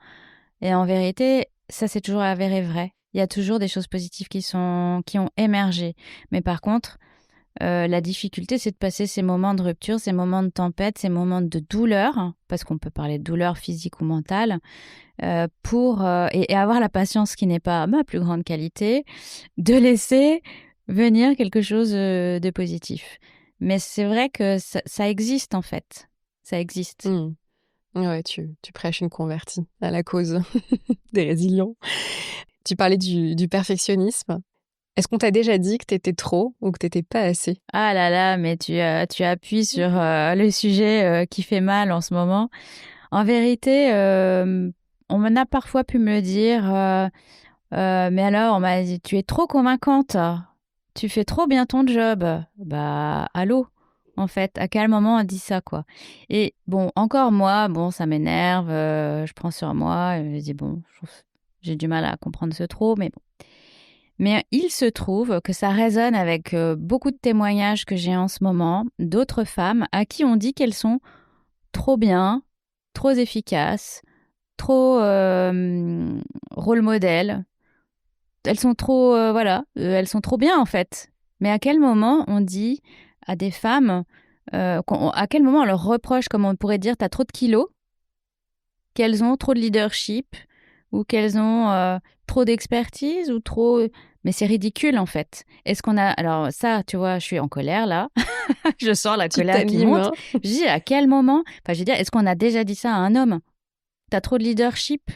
Et en vérité, ça s'est toujours avéré vrai. Il y a toujours des choses positives qui ont émergé. Mais par contre, la difficulté, c'est de passer ces moments de rupture, ces moments de tempête, ces moments de douleur, parce qu'on peut parler de douleur physique ou mentale, et avoir la patience qui n'est pas ma plus grande qualité, de laisser venir quelque chose de positif. Mais c'est vrai que ça existe en fait. Ça existe. Mmh. Ouais, tu prêches une convertie à la cause des résilients. Tu parlais du perfectionnisme. Est-ce qu'on t'a déjà dit que t'étais trop ou que t'étais pas assez? Ah là là, mais tu appuies sur le sujet qui fait mal en ce moment. En vérité, on m'en a parfois pu me dire, mais alors, on m'a dit, tu es trop convaincante, tu fais trop bien ton job. Bah, allô, en fait, à quel moment on dit ça, quoi? Et bon, encore moi, bon, ça m'énerve, je prends sur moi, je dis, bon, j'ai du mal à comprendre ce trop, mais bon. Mais il se trouve que ça résonne avec beaucoup de témoignages que j'ai en ce moment d'autres femmes à qui on dit qu'elles sont trop bien, trop efficaces, trop rôle modèle. Elles sont trop, voilà, elles sont trop bien en fait. Mais à quel moment on dit à des femmes, à quel moment on leur reproche, comme on pourrait dire, t'as trop de kilos, qu'elles ont trop de leadership ou qu'elles ont trop d'expertise ou trop... Mais c'est ridicule en fait. Est-ce qu'on a... Alors ça, tu vois, je suis en colère là. Je sens la Qui colère qui t'anime, monte. hein. Je dis à quel moment... Enfin, je veux dire, est-ce qu'on a déjà dit ça à un homme? T'as trop de leadership?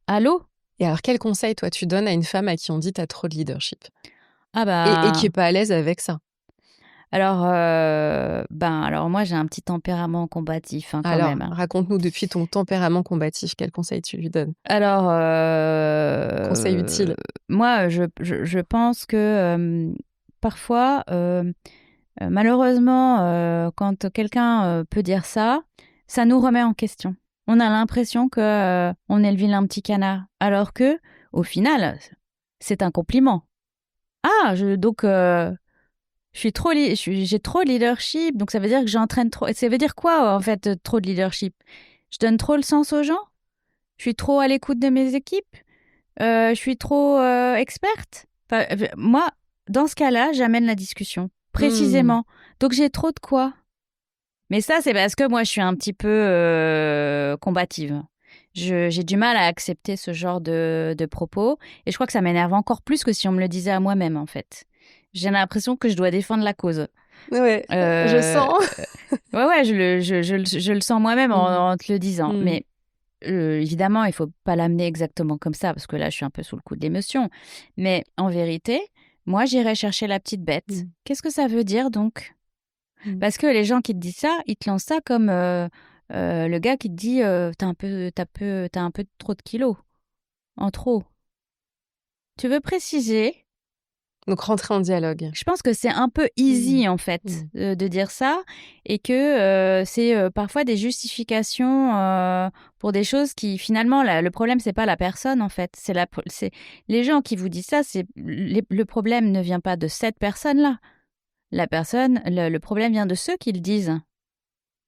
Allô? Et alors, quel conseil, toi, tu donnes à une femme à qui on dit t'as trop de leadership Ah et qui bah... est pas à l'aise avec ça? Alors moi j'ai un petit tempérament combatif hein, quand Alors, même. raconte-nous depuis ton tempérament combatif, quel conseil tu lui donnes? Alors Conseil utile. moi je pense que parfois malheureusement quand quelqu'un peut dire ça, ça nous remet en question. On a l'impression que on est le vilain petit canard, alors que au final c'est un compliment. Donc j'ai trop de leadership, donc ça veut dire que j'entraîne trop. Et ça veut dire quoi, en fait, trop de leadership? Je donne trop le sens aux gens? Je suis trop à l'écoute de mes équipes? Je suis trop experte? Enfin, moi, dans ce cas-là, j'amène la discussion, Hmm. précisément. Donc j'ai trop de quoi? Mais ça, c'est parce que moi, je suis un petit peu combative. J'ai du mal à accepter ce genre de propos. Et je crois que ça m'énerve encore plus que si on me le disait à moi-même, en fait. J'ai l'impression que je dois défendre la cause. Ouais, je Euh, sens. ouais, je le sens moi-même Hmm. en te le disant. Hmm. Mais évidemment, il faut pas l'amener exactement comme ça, parce que là, je suis un peu sous le coup de l'émotion. Mais en vérité, moi, j'irai chercher la petite bête. Hmm. Qu'est-ce que ça veut dire donc? Hmm. Parce que les gens qui te disent ça, ils te lancent ça comme le gars qui te dit t'as un peu trop de kilos, en trop. Tu veux préciser? Donc, rentrer en dialogue. Je pense que c'est un peu Hmm. easy en fait Hmm. de dire ça et que c'est parfois des justifications pour des choses qui finalement le problème c'est pas la personne en fait, c'est les gens qui vous disent ça, le problème ne vient pas de cette personne-là. Le problème vient de ceux qui le disent.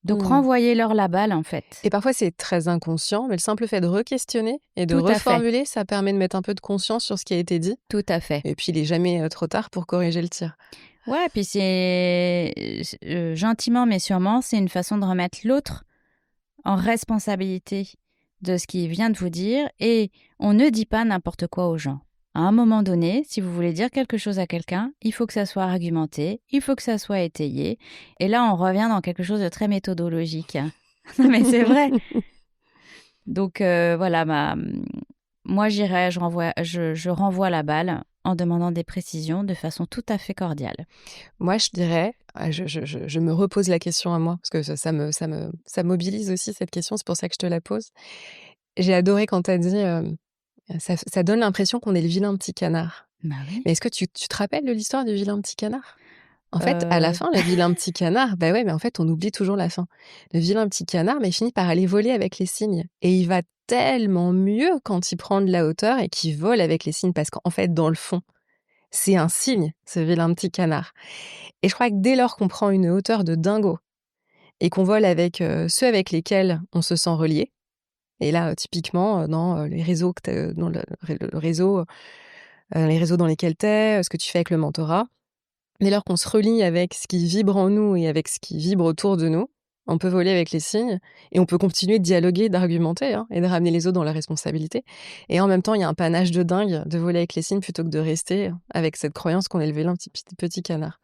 Donc Hmm. renvoyez-leur la balle en fait. Et parfois, c'est très inconscient, mais le simple fait de re-questionner et de Tout à fait, reformuler, ça permet de mettre un peu de conscience sur ce qui a été dit. tout à fait. Et puis, il est jamais trop tard pour corriger le tir. Ouais, puis c'est gentiment mais sûrement, c'est une façon de remettre l'autre en responsabilité de ce qu'il vient de vous dire et on ne dit pas n'importe quoi aux gens. À un moment donné, si vous voulez dire quelque chose à quelqu'un, il faut que ça soit argumenté, il faut que ça soit étayé. Et là, on revient dans quelque chose de très méthodologique. Non, mais c'est vrai. Donc voilà, moi je renvoie la balle en demandant des précisions de façon tout à fait cordiale. Moi, je dirais, je me repose la question à moi, parce que ça mobilise aussi cette question, c'est pour ça que je te la pose. J'ai adoré quand tu as dit, ça donne l'impression qu'on est le vilain petit canard. Bah oui. Mais est-ce que tu te rappelles de l'histoire du vilain petit canard? En fait, à la Euh, fin, le vilain petit canard, bah ouais, mais en fait, on oublie toujours la fin. Le vilain petit canard, mais il finit par aller voler avec les cygnes. Et il va tellement mieux quand il prend de la hauteur et qu'il vole avec les cygnes, parce qu'en fait, dans le fond, c'est un cygne, ce vilain petit canard. Et je crois que dès lors qu'on prend une hauteur de dingo et qu'on vole avec ceux avec lesquels on se sent relié, et là, typiquement, dans les réseaux, dans le réseau, les réseaux dans lesquels tu es, ce que tu fais avec le mentorat, dès lors qu'on se relie avec ce qui vibre en nous et avec ce qui vibre autour de nous, on peut voler avec les signes et on peut continuer de dialoguer, d'argumenter hein, et de ramener les autres dans la responsabilité. Et en même temps, il y a un panache de dingue de voler avec les signes plutôt que de rester avec cette croyance qu'on est le vilain petit canard.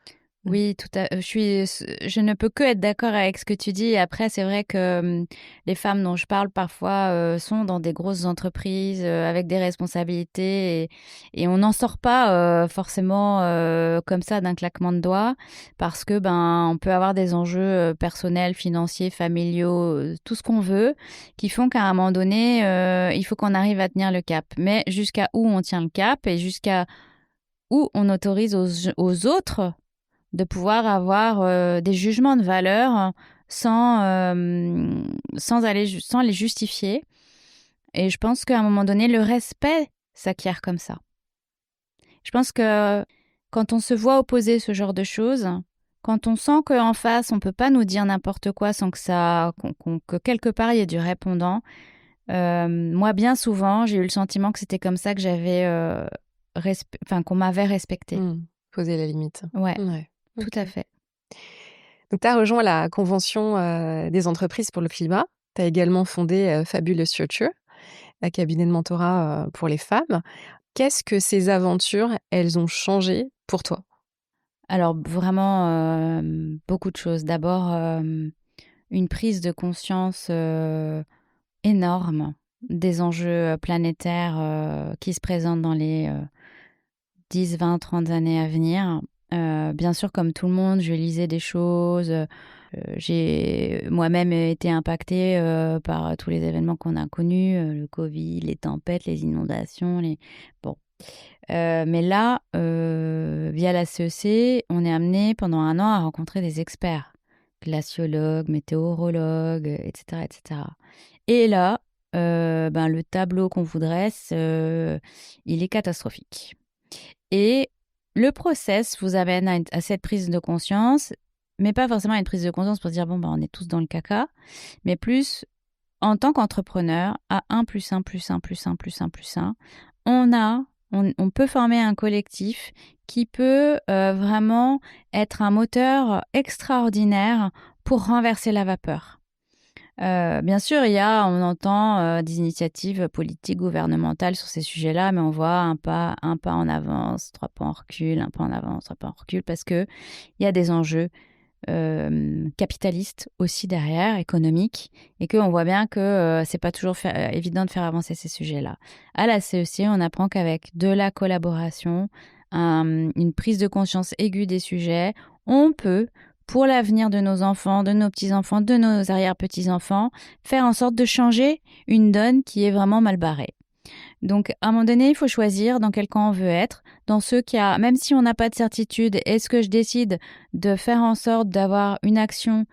Oui, je ne peux que être d'accord avec ce que tu dis. Après, c'est vrai que les femmes dont je parle parfois sont dans des grosses entreprises avec des responsabilités et on n'en sort pas forcément comme ça d'un claquement de doigts parce que on peut avoir des enjeux personnels, financiers, familiaux, tout ce qu'on veut, qui font qu'à un moment donné, il faut qu'on arrive à tenir le cap. Mais jusqu'à où on tient le cap et jusqu'à où on autorise aux autres de pouvoir avoir des jugements de valeur sans les justifier. Et je pense qu'à un moment donné, le respect s'acquiert comme ça. Je pense que quand on se voit opposer ce genre de choses, quand on sent qu'en face, on peut pas nous dire n'importe quoi sans que quelque part, il y ait du répondant, moi, bien souvent, j'ai eu le sentiment que c'était comme ça que qu'on m'avait respecté. Poser la limite. Ouais, tout Ok. à fait. Donc, tu as rejoint la Convention des entreprises pour le climat. Tu as également fondé Fabulous Future, un cabinet de mentorat pour les femmes. Qu'est-ce que ces aventures, elles ont changé pour toi? Alors vraiment beaucoup de choses. D'abord, une prise de conscience énorme des enjeux planétaires qui se présentent dans les 10, 20, 30 années à venir. Bien sûr, comme tout le monde, je lisais des choses. J'ai moi-même été impactée par tous les événements qu'on a connus, le Covid, les tempêtes, les inondations. Bon. Mais là, via la CEC, on est amené pendant un an à rencontrer des experts, glaciologues, météorologues, etc., etc. Et là, le tableau qu'on vous dresse, il est catastrophique. Et le process vous amène à cette prise de conscience, mais pas forcément à une prise de conscience pour se dire, on est tous dans le caca, mais plus en tant qu'entrepreneur, à 1 plus 1 plus 1 plus 1 plus 1 plus 1, on peut former un collectif qui peut vraiment être un moteur extraordinaire pour renverser la vapeur. Bien sûr, on entend des initiatives politiques, gouvernementales sur ces sujets-là, mais on voit un pas en avance, 3 pas en recul, un pas en avance, 3 pas en recul, parce que il y a des enjeux capitaliste aussi derrière, économique, et qu'on voit bien que c'est pas toujours évident de faire avancer ces sujets-là. À la CEC, on apprend qu'avec de la collaboration, une prise de conscience aiguë des sujets, on peut, pour l'avenir de nos enfants, de nos petits-enfants, de nos arrière-petits-enfants, faire en sorte de changer une donne qui est vraiment mal barrée. Donc, à un moment donné, il faut choisir dans quel camp on veut être. Dans ceux même si on n'a pas de certitude, est-ce que je décide de faire en sorte d'avoir une action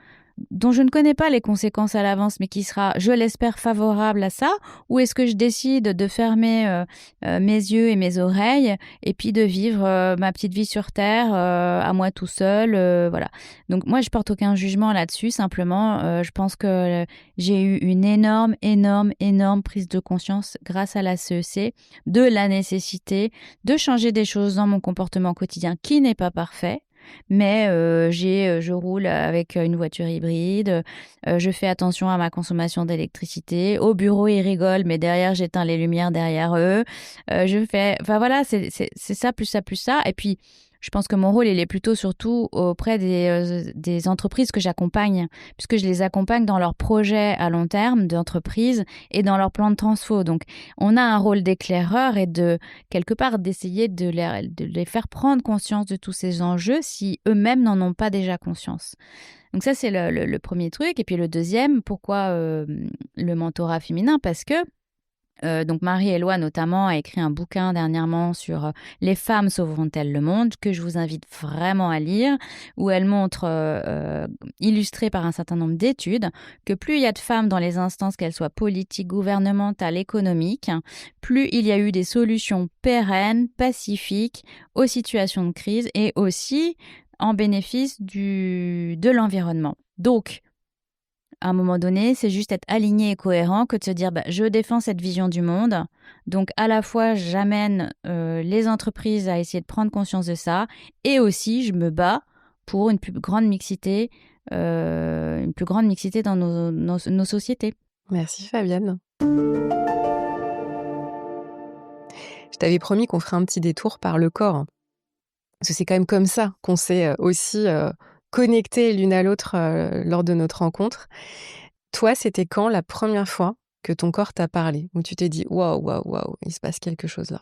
dont je ne connais pas les conséquences à l'avance, mais qui sera, je l'espère, favorable à ça, ou est-ce que je décide de fermer mes yeux et mes oreilles et puis de vivre ma petite vie sur Terre à moi tout seul, voilà. Donc moi, je porte aucun jugement là-dessus, simplement, je pense que j'ai eu une énorme, énorme, énorme prise de conscience grâce à la CEC de la nécessité de changer des choses dans mon comportement quotidien qui n'est pas parfait. Mais je roule avec une voiture hybride, je fais attention à ma consommation d'électricité. Au bureau, ils rigolent, mais derrière, j'éteins les lumières derrière eux. Enfin voilà, c'est ça, plus ça, plus ça. Et puis, je pense que mon rôle, il est plutôt surtout auprès des entreprises que j'accompagne, puisque je les accompagne dans leurs projets à long terme d'entreprise et dans leur plan de transfo. Donc, on a un rôle d'éclaireur et de, quelque part, d'essayer de les faire prendre conscience de tous ces enjeux si eux-mêmes n'en ont pas déjà conscience. Donc ça, c'est le premier truc. Et puis le deuxième, pourquoi le mentorat féminin? Parce que donc Marie-Éloi notamment a écrit un bouquin dernièrement sur les femmes sauveront-elles le monde, que je vous invite vraiment à lire, où elle montre, illustrée par un certain nombre d'études, que plus il y a de femmes dans les instances, qu'elles soient politiques, gouvernementales, économiques, plus il y a eu des solutions pérennes, pacifiques aux situations de crise et aussi en bénéfice de l'environnement. Donc, à un moment donné, c'est juste être aligné et cohérent que de se dire je défends cette vision du monde. Donc à la fois, j'amène les entreprises à essayer de prendre conscience de ça et aussi je me bats pour une plus grande mixité dans nos sociétés. Merci Fabienne. Je t'avais promis qu'on ferait un petit détour par le corps. Parce que c'est quand même comme ça qu'on s'est aussi connectés l'une à l'autre lors de notre rencontre. Toi, c'était quand la première fois que ton corps t'a parlé, où tu t'es dit waouh, waouh, waouh, il se passe quelque chose là?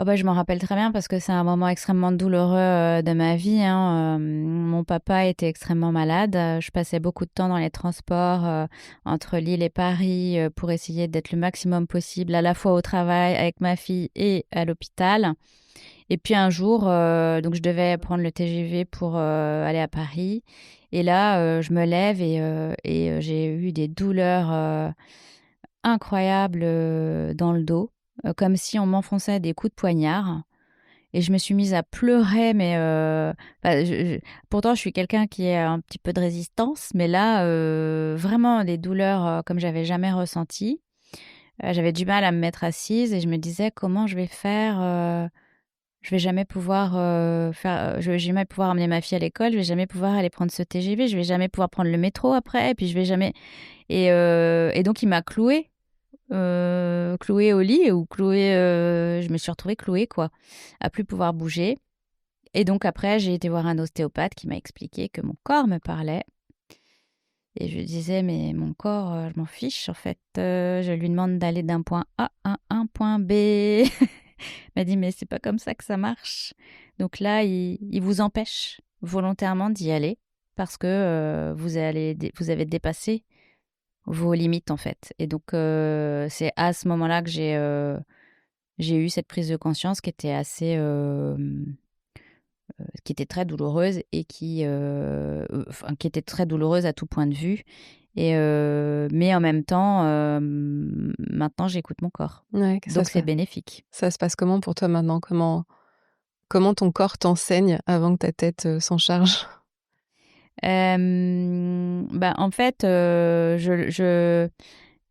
Oh bah, je m'en rappelle très bien parce que c'est un moment extrêmement douloureux de ma vie, hein. Mon papa était extrêmement malade. Je passais beaucoup de temps dans les transports entre Lille et Paris pour essayer d'être le maximum possible, à la fois au travail avec ma fille et à l'hôpital. Et puis un jour, donc je devais prendre le TGV pour aller à Paris. Et là, je me lève et j'ai eu des douleurs incroyables dans le dos, comme si on m'enfonçait des coups de poignard. Et je me suis mise à pleurer, mais bah, pourtant je suis quelqu'un qui a un petit peu de résistance, mais là, vraiment des douleurs comme j'avais jamais ressenties. J'avais du mal à me mettre assise et je me disais comment je vais faire. Je vais jamais pouvoir je vais jamais pouvoir amener ma fille à l'école, je vais jamais pouvoir aller prendre ce TGV, je vais jamais pouvoir prendre le métro après, et puis je vais jamais. Et donc il m'a clouée au lit ou clouée. Je me suis retrouvée clouée quoi, à plus pouvoir bouger. Et donc après j'ai été voir un ostéopathe qui m'a expliqué que mon corps me parlait. Et je lui disais mais mon corps, je m'en fiche en fait. Je lui demande d'aller d'un point A à un point B. Il m'a dit, mais c'est pas comme ça que ça marche. Donc là, il vous empêche volontairement d'y aller parce que vous avez dépassé vos limites, en fait. Et donc, c'est à ce moment-là que j'ai eu cette prise de conscience qui était qui était très douloureuse et qui était très douloureuse à tout point de vue. Mais en même temps, maintenant, j'écoute mon corps. Ouais, Donc, c'est bénéfique. ça se passe comment pour toi maintenant? Comment ton corps t'enseigne avant que ta tête s'en charge? Bah, en fait,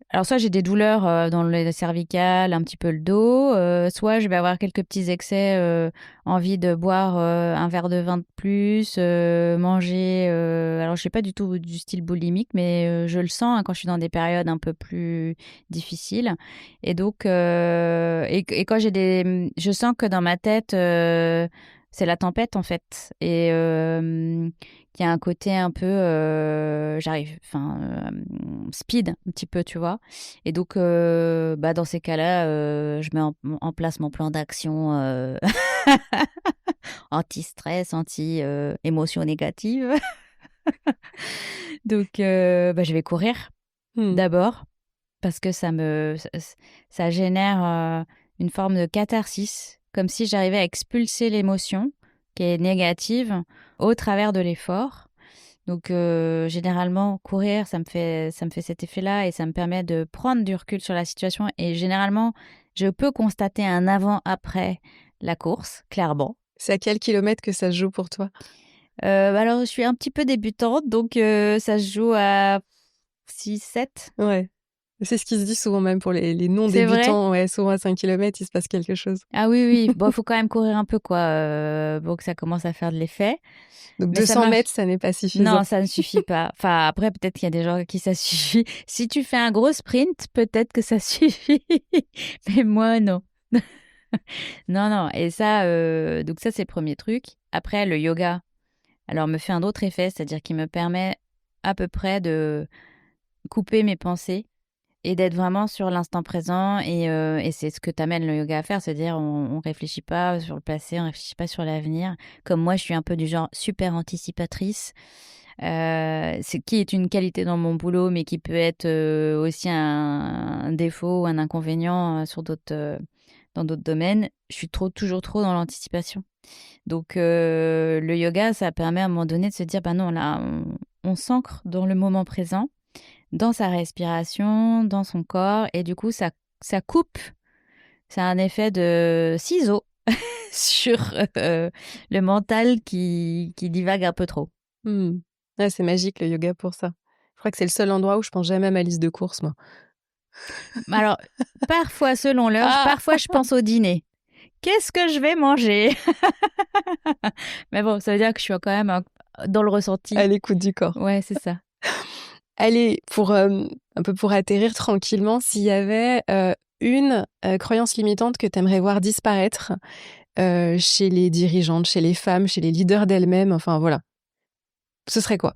alors soit j'ai des douleurs dans les cervicales, un petit peu le dos, soit je vais avoir quelques petits excès, envie de boire un verre de vin de plus, manger. Alors je suis pas du tout du style boulimique, mais je le sens hein, quand je suis dans des périodes un peu plus difficiles. Et donc, et quand je sens que dans ma tête, c'est la tempête en fait, et qu'il y a un côté un peu, speed un petit peu, tu vois. Et donc, bah, dans ces cas-là, je mets en place mon plan d'action anti-stress, anti-émotions négatives. Donc, bah, je vais courir Mmh. d'abord parce que ça génère une forme de catharsis, comme si j'arrivais à expulser l'émotion qui est négative au travers de l'effort. Donc, généralement, courir, ça me fait cet effet-là et ça me permet de prendre du recul sur la situation. Et généralement, je peux constater un avant-après la course, clairement. C'est à quel kilomètre que ça se joue pour toi? Alors, je suis un petit peu débutante, donc ça se joue à 6, 7. Ouais. C'est ce qui se dit souvent même pour les C'est vrai? non-débutants. Ouais, souvent à 5 kilomètres, il se passe quelque chose. Ah oui, oui. Bon, il faut quand même courir un peu, quoi, pour que ça commence à faire de l'effet. Donc Mais ça 200 marche. mètres, ça n'est pas Non, suffisant. ça ne suffit pas. Enfin, après, peut-être qu'il y a des gens à qui ça suffit. Si tu fais un gros sprint, peut-être que ça suffit. Mais moi, non. Non, non. Et ça, donc ça, c'est le premier truc. Après, le yoga, alors, me fait un autre effet, c'est-à-dire qu'il me permet à peu près de couper mes pensées et d'être vraiment sur l'instant présent. Et c'est ce que t'amène le yoga à faire, c'est-à-dire on réfléchit pas sur le passé, on réfléchit pas sur l'avenir. Comme moi, je suis un peu du genre super anticipatrice. C'est qui est une qualité dans mon boulot, mais qui peut être aussi un défaut ou un inconvénient dans d'autres domaines. Je suis toujours trop dans l'anticipation. Donc le yoga, ça permet à un moment donné de se dire, bah non, là, on s'ancre dans le moment présent, dans sa respiration, dans son corps, et du coup, ça coupe. C'est un effet de ciseau sur le mental qui divague un peu trop. Mmh. Ouais, c'est magique le yoga pour ça. Je crois que c'est le seul endroit où je pense jamais à ma liste de courses, moi. Alors, parfois, selon l'heure, Ah! parfois, je pense au dîner. Qu'est-ce que je vais manger? Mais bon, ça veut dire que je suis quand même dans le À ressenti. l'écoute du corps. Ouais, c'est ça. Allez, un peu pour atterrir tranquillement, s'il y avait une croyance limitante que tu aimerais voir disparaître chez les dirigeantes, chez les femmes, chez les leaders d'elles-mêmes, enfin voilà. Ce serait quoi?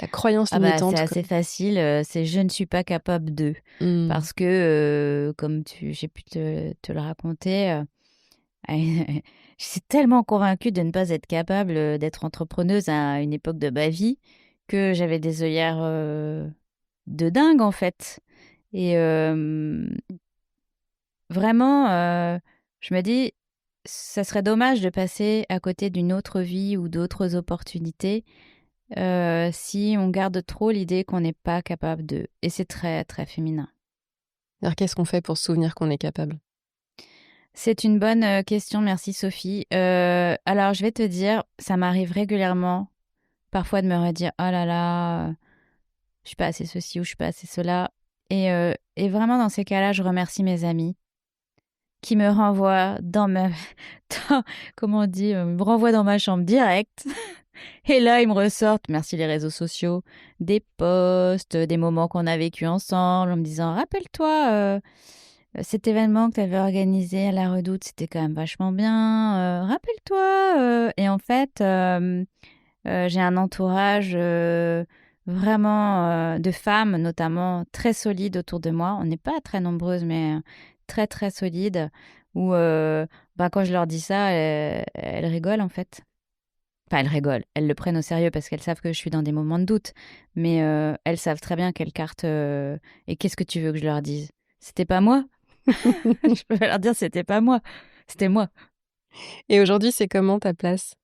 La croyance C'est limitante, assez facile, c'est je ne suis pas capable de. Mmh. Parce que, comme j'ai pu te le raconter, je suis tellement convaincue de ne pas être capable d'être entrepreneuse à une époque de ma vie que j'avais des œillères de dingue en fait. Et vraiment, je me dis, ça serait dommage de passer à côté d'une autre vie ou d'autres opportunités si on garde trop l'idée qu'on n'est pas capable de. Et c'est très, très féminin. Alors qu'est-ce qu'on fait pour se souvenir qu'on est capable? C'est une bonne question, merci Sophie. Alors, je vais te dire, ça m'arrive régulièrement, parfois de me redire, oh là là, je suis pas assez ceci ou je suis pas assez cela. Et vraiment, dans ces cas-là, je remercie mes amis qui me renvoient dans ma... comment on dit, me renvoient dans ma chambre direct. Et là, ils me ressortent, merci les réseaux sociaux, des posts, des moments qu'on a vécu ensemble, en me disant, rappelle-toi, cet événement que tu avais organisé à la Redoute, c'était quand même vachement bien. Rappelle-toi. Et en fait, j'ai un entourage vraiment de femmes, notamment très solides autour de moi. On n'est pas très nombreuses, mais très très solides. Où quand je leur dis ça, elles rigolent en fait. Enfin, elles rigolent. Elles le prennent au sérieux parce qu'elles savent que je suis dans des moments de doute. Mais elles savent très bien quelle carte. Et qu'est-ce que tu veux que je leur dise? C'était pas moi. Je peux leur dire, c'était pas moi. C'était moi. Et aujourd'hui, c'est comment ta place?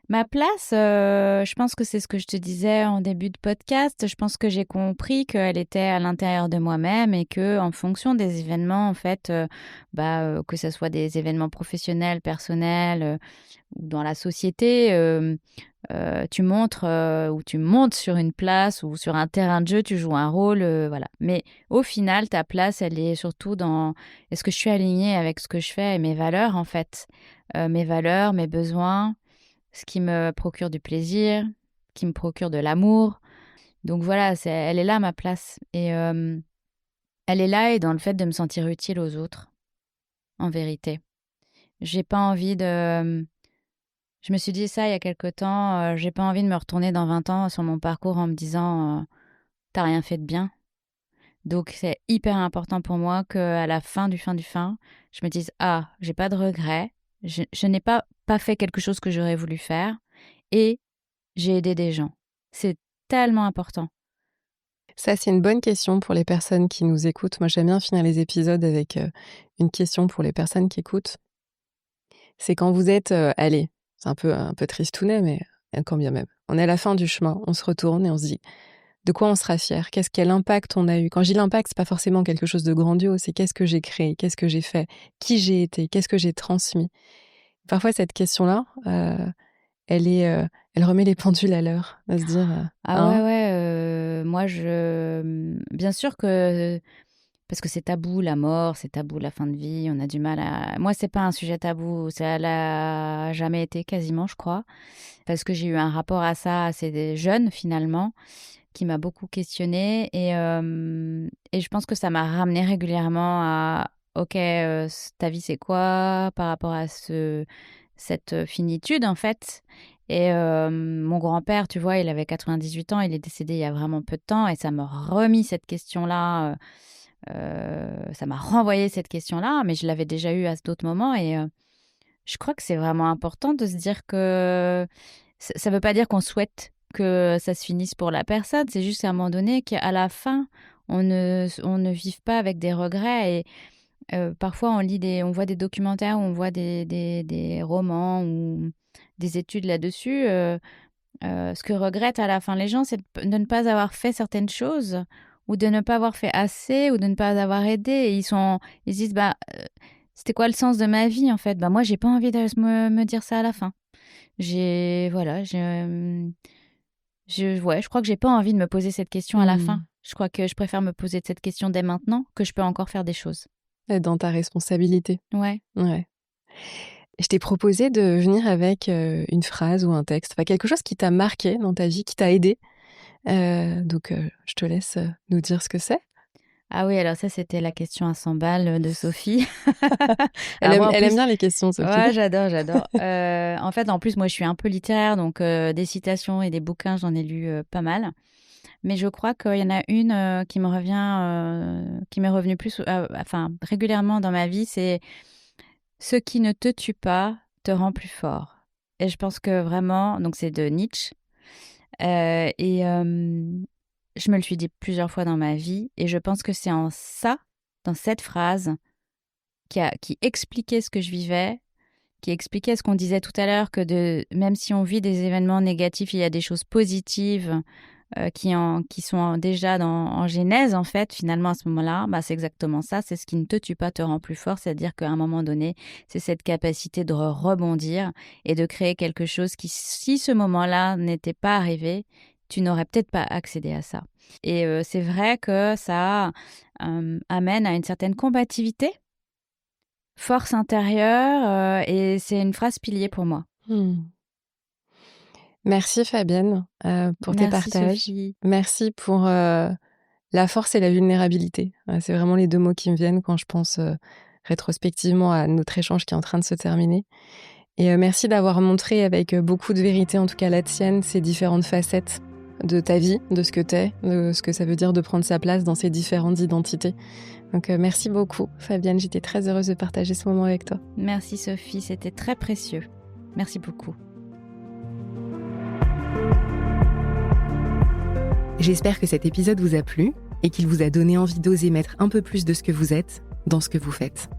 Ma place, je pense que c'est ce que je te disais en début de podcast. Je pense que j'ai compris qu'elle était à l'intérieur de moi-même et que, en fonction des événements, en fait, que ce soit des événements professionnels, personnels ou dans la société, tu montres ou tu montes sur une place ou sur un terrain de jeu, tu joues un rôle, voilà. Mais au final, ta place, elle est surtout dans est-ce que je suis alignée avec ce que je fais et mes valeurs, en fait, mes valeurs, mes besoins, ce qui me procure du plaisir, qui me procure de l'amour. Donc voilà, elle est là ma place. Et elle est là et dans le fait de me sentir utile aux autres, en vérité. J'ai pas envie de... Je me suis dit ça il y a quelque temps, j'ai pas envie de me retourner dans 20 ans sur mon parcours en me disant t'as rien fait de bien. Donc c'est hyper important pour moi qu'à la fin du fin, je me dise ah, j'ai pas de regrets, je n'ai pas fait quelque chose que j'aurais voulu faire et j'ai aidé des gens. C'est tellement important. Ça, c'est une bonne question pour les personnes qui nous écoutent. Moi, j'aime bien finir les épisodes avec une question pour les personnes qui écoutent. C'est quand vous êtes, allez, c'est un peu tristounet, mais quand bien même. On est à la fin du chemin, on se retourne et on se dit de quoi on sera fier, quel impact on a eu. Quand je dis l'impact, c'est pas forcément quelque chose de grandiose, c'est qu'est-ce que j'ai créé, qu'est-ce que j'ai fait, qui j'ai été, qu'est-ce que j'ai transmis. Parfois, cette question-là, elle remet les pendules à l'heure, à se dire, Ah ouais, hein, ouais, moi bien sûr que parce que c'est tabou la mort, c'est tabou la fin de vie, on a du mal à... Moi, c'est pas un sujet tabou, ça l'a jamais été quasiment, je crois, parce que j'ai eu un rapport à ça assez jeune finalement, qui m'a beaucoup questionnée et je pense que ça m'a ramené régulièrement à ok, ta vie c'est quoi par rapport à cette finitude en fait. Et mon grand-père, tu vois, il avait 98 ans, il est décédé il y a vraiment peu de temps et ça m'a remis cette question-là. Ça m'a renvoyé cette question-là, mais je l'avais déjà eue à d'autres moments et je crois que c'est vraiment important de se dire que ça ne veut pas dire qu'on souhaite que ça se finisse pour la personne, c'est juste à un moment donné qu'à la fin, on ne vive pas avec des regrets. Et parfois, on voit des documentaires, ou on voit des romans ou des études là-dessus. Ce que regrettent à la fin les gens, c'est de ne pas avoir fait certaines choses ou de ne pas avoir fait assez ou de ne pas avoir aidé. Et ils se disent, c'était quoi le sens de ma vie en fait? Moi, j'ai pas envie de me dire ça à la fin. Voilà, ouais, je crois que j'ai pas envie de me poser cette question à la fin. mmh, Je crois que je préfère me poser cette question dès maintenant que je peux encore faire des choses. être dans ta responsabilité. Ouais. Ouais. Je t'ai proposé de venir avec une phrase ou un texte, enfin quelque chose qui t'a marqué dans ta vie, qui t'a aidé. Donc, je te laisse nous dire ce que c'est. Ah oui, alors ça, c'était la question à 100 balles de Sophie. Elle Alors moi, en aime plus- bien les questions, Sophie. Ouais, j'adore. En fait, en plus, moi, je suis un peu littéraire, donc des citations et des bouquins, j'en ai lu pas mal. Mais je crois qu'il y en a une qui me revient, qui m'est revenue régulièrement dans ma vie, c'est ce qui ne te tue pas te rend plus fort. Et je pense que vraiment, donc c'est de Nietzsche. Je me le suis dit plusieurs fois dans ma vie, et je pense que c'est en ça, dans cette phrase, qui expliquait ce que je vivais, qui expliquait ce qu'on disait tout à l'heure, même si on vit des événements négatifs, il y a des choses positives qui sont déjà en genèse, en fait, finalement, à ce moment-là. Bah, c'est exactement ça. C'est ce qui ne te tue pas te rend plus fort. C'est-à-dire qu'à un moment donné, c'est cette capacité de rebondir et de créer quelque chose qui, si ce moment-là n'était pas arrivé, tu n'aurais peut-être pas accédé à ça. Et c'est vrai que ça amène à une certaine combativité, force intérieure, et c'est une phrase pilier pour moi. Merci Fabienne pour tes Merci partages. Sophie. Merci pour la force et la vulnérabilité. C'est vraiment les deux mots qui me viennent quand je pense rétrospectivement à notre échange qui est en train de se terminer. Et merci d'avoir montré avec beaucoup de vérité, en tout cas la tienne, ces différentes facettes de ta vie, de ce que t'es, de ce que ça veut dire de prendre sa place dans ces différentes identités. Donc merci beaucoup Fabienne, j'étais très heureuse de partager ce moment avec toi. Merci Sophie, c'était très précieux. Merci beaucoup. J'espère que cet épisode vous a plu et qu'il vous a donné envie d'oser mettre un peu plus de ce que vous êtes dans ce que vous faites.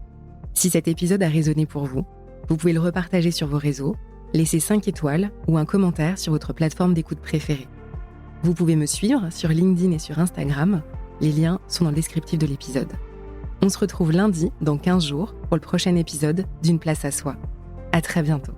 Si cet épisode a résonné pour vous, vous pouvez le repartager sur vos réseaux, laisser 5 étoiles ou un commentaire sur votre plateforme d'écoute préférée. Vous pouvez me suivre sur LinkedIn et sur Instagram, les liens sont dans le descriptif de l'épisode. On se retrouve lundi, dans 15 jours, pour le prochain épisode d'Une place à soi. À très bientôt.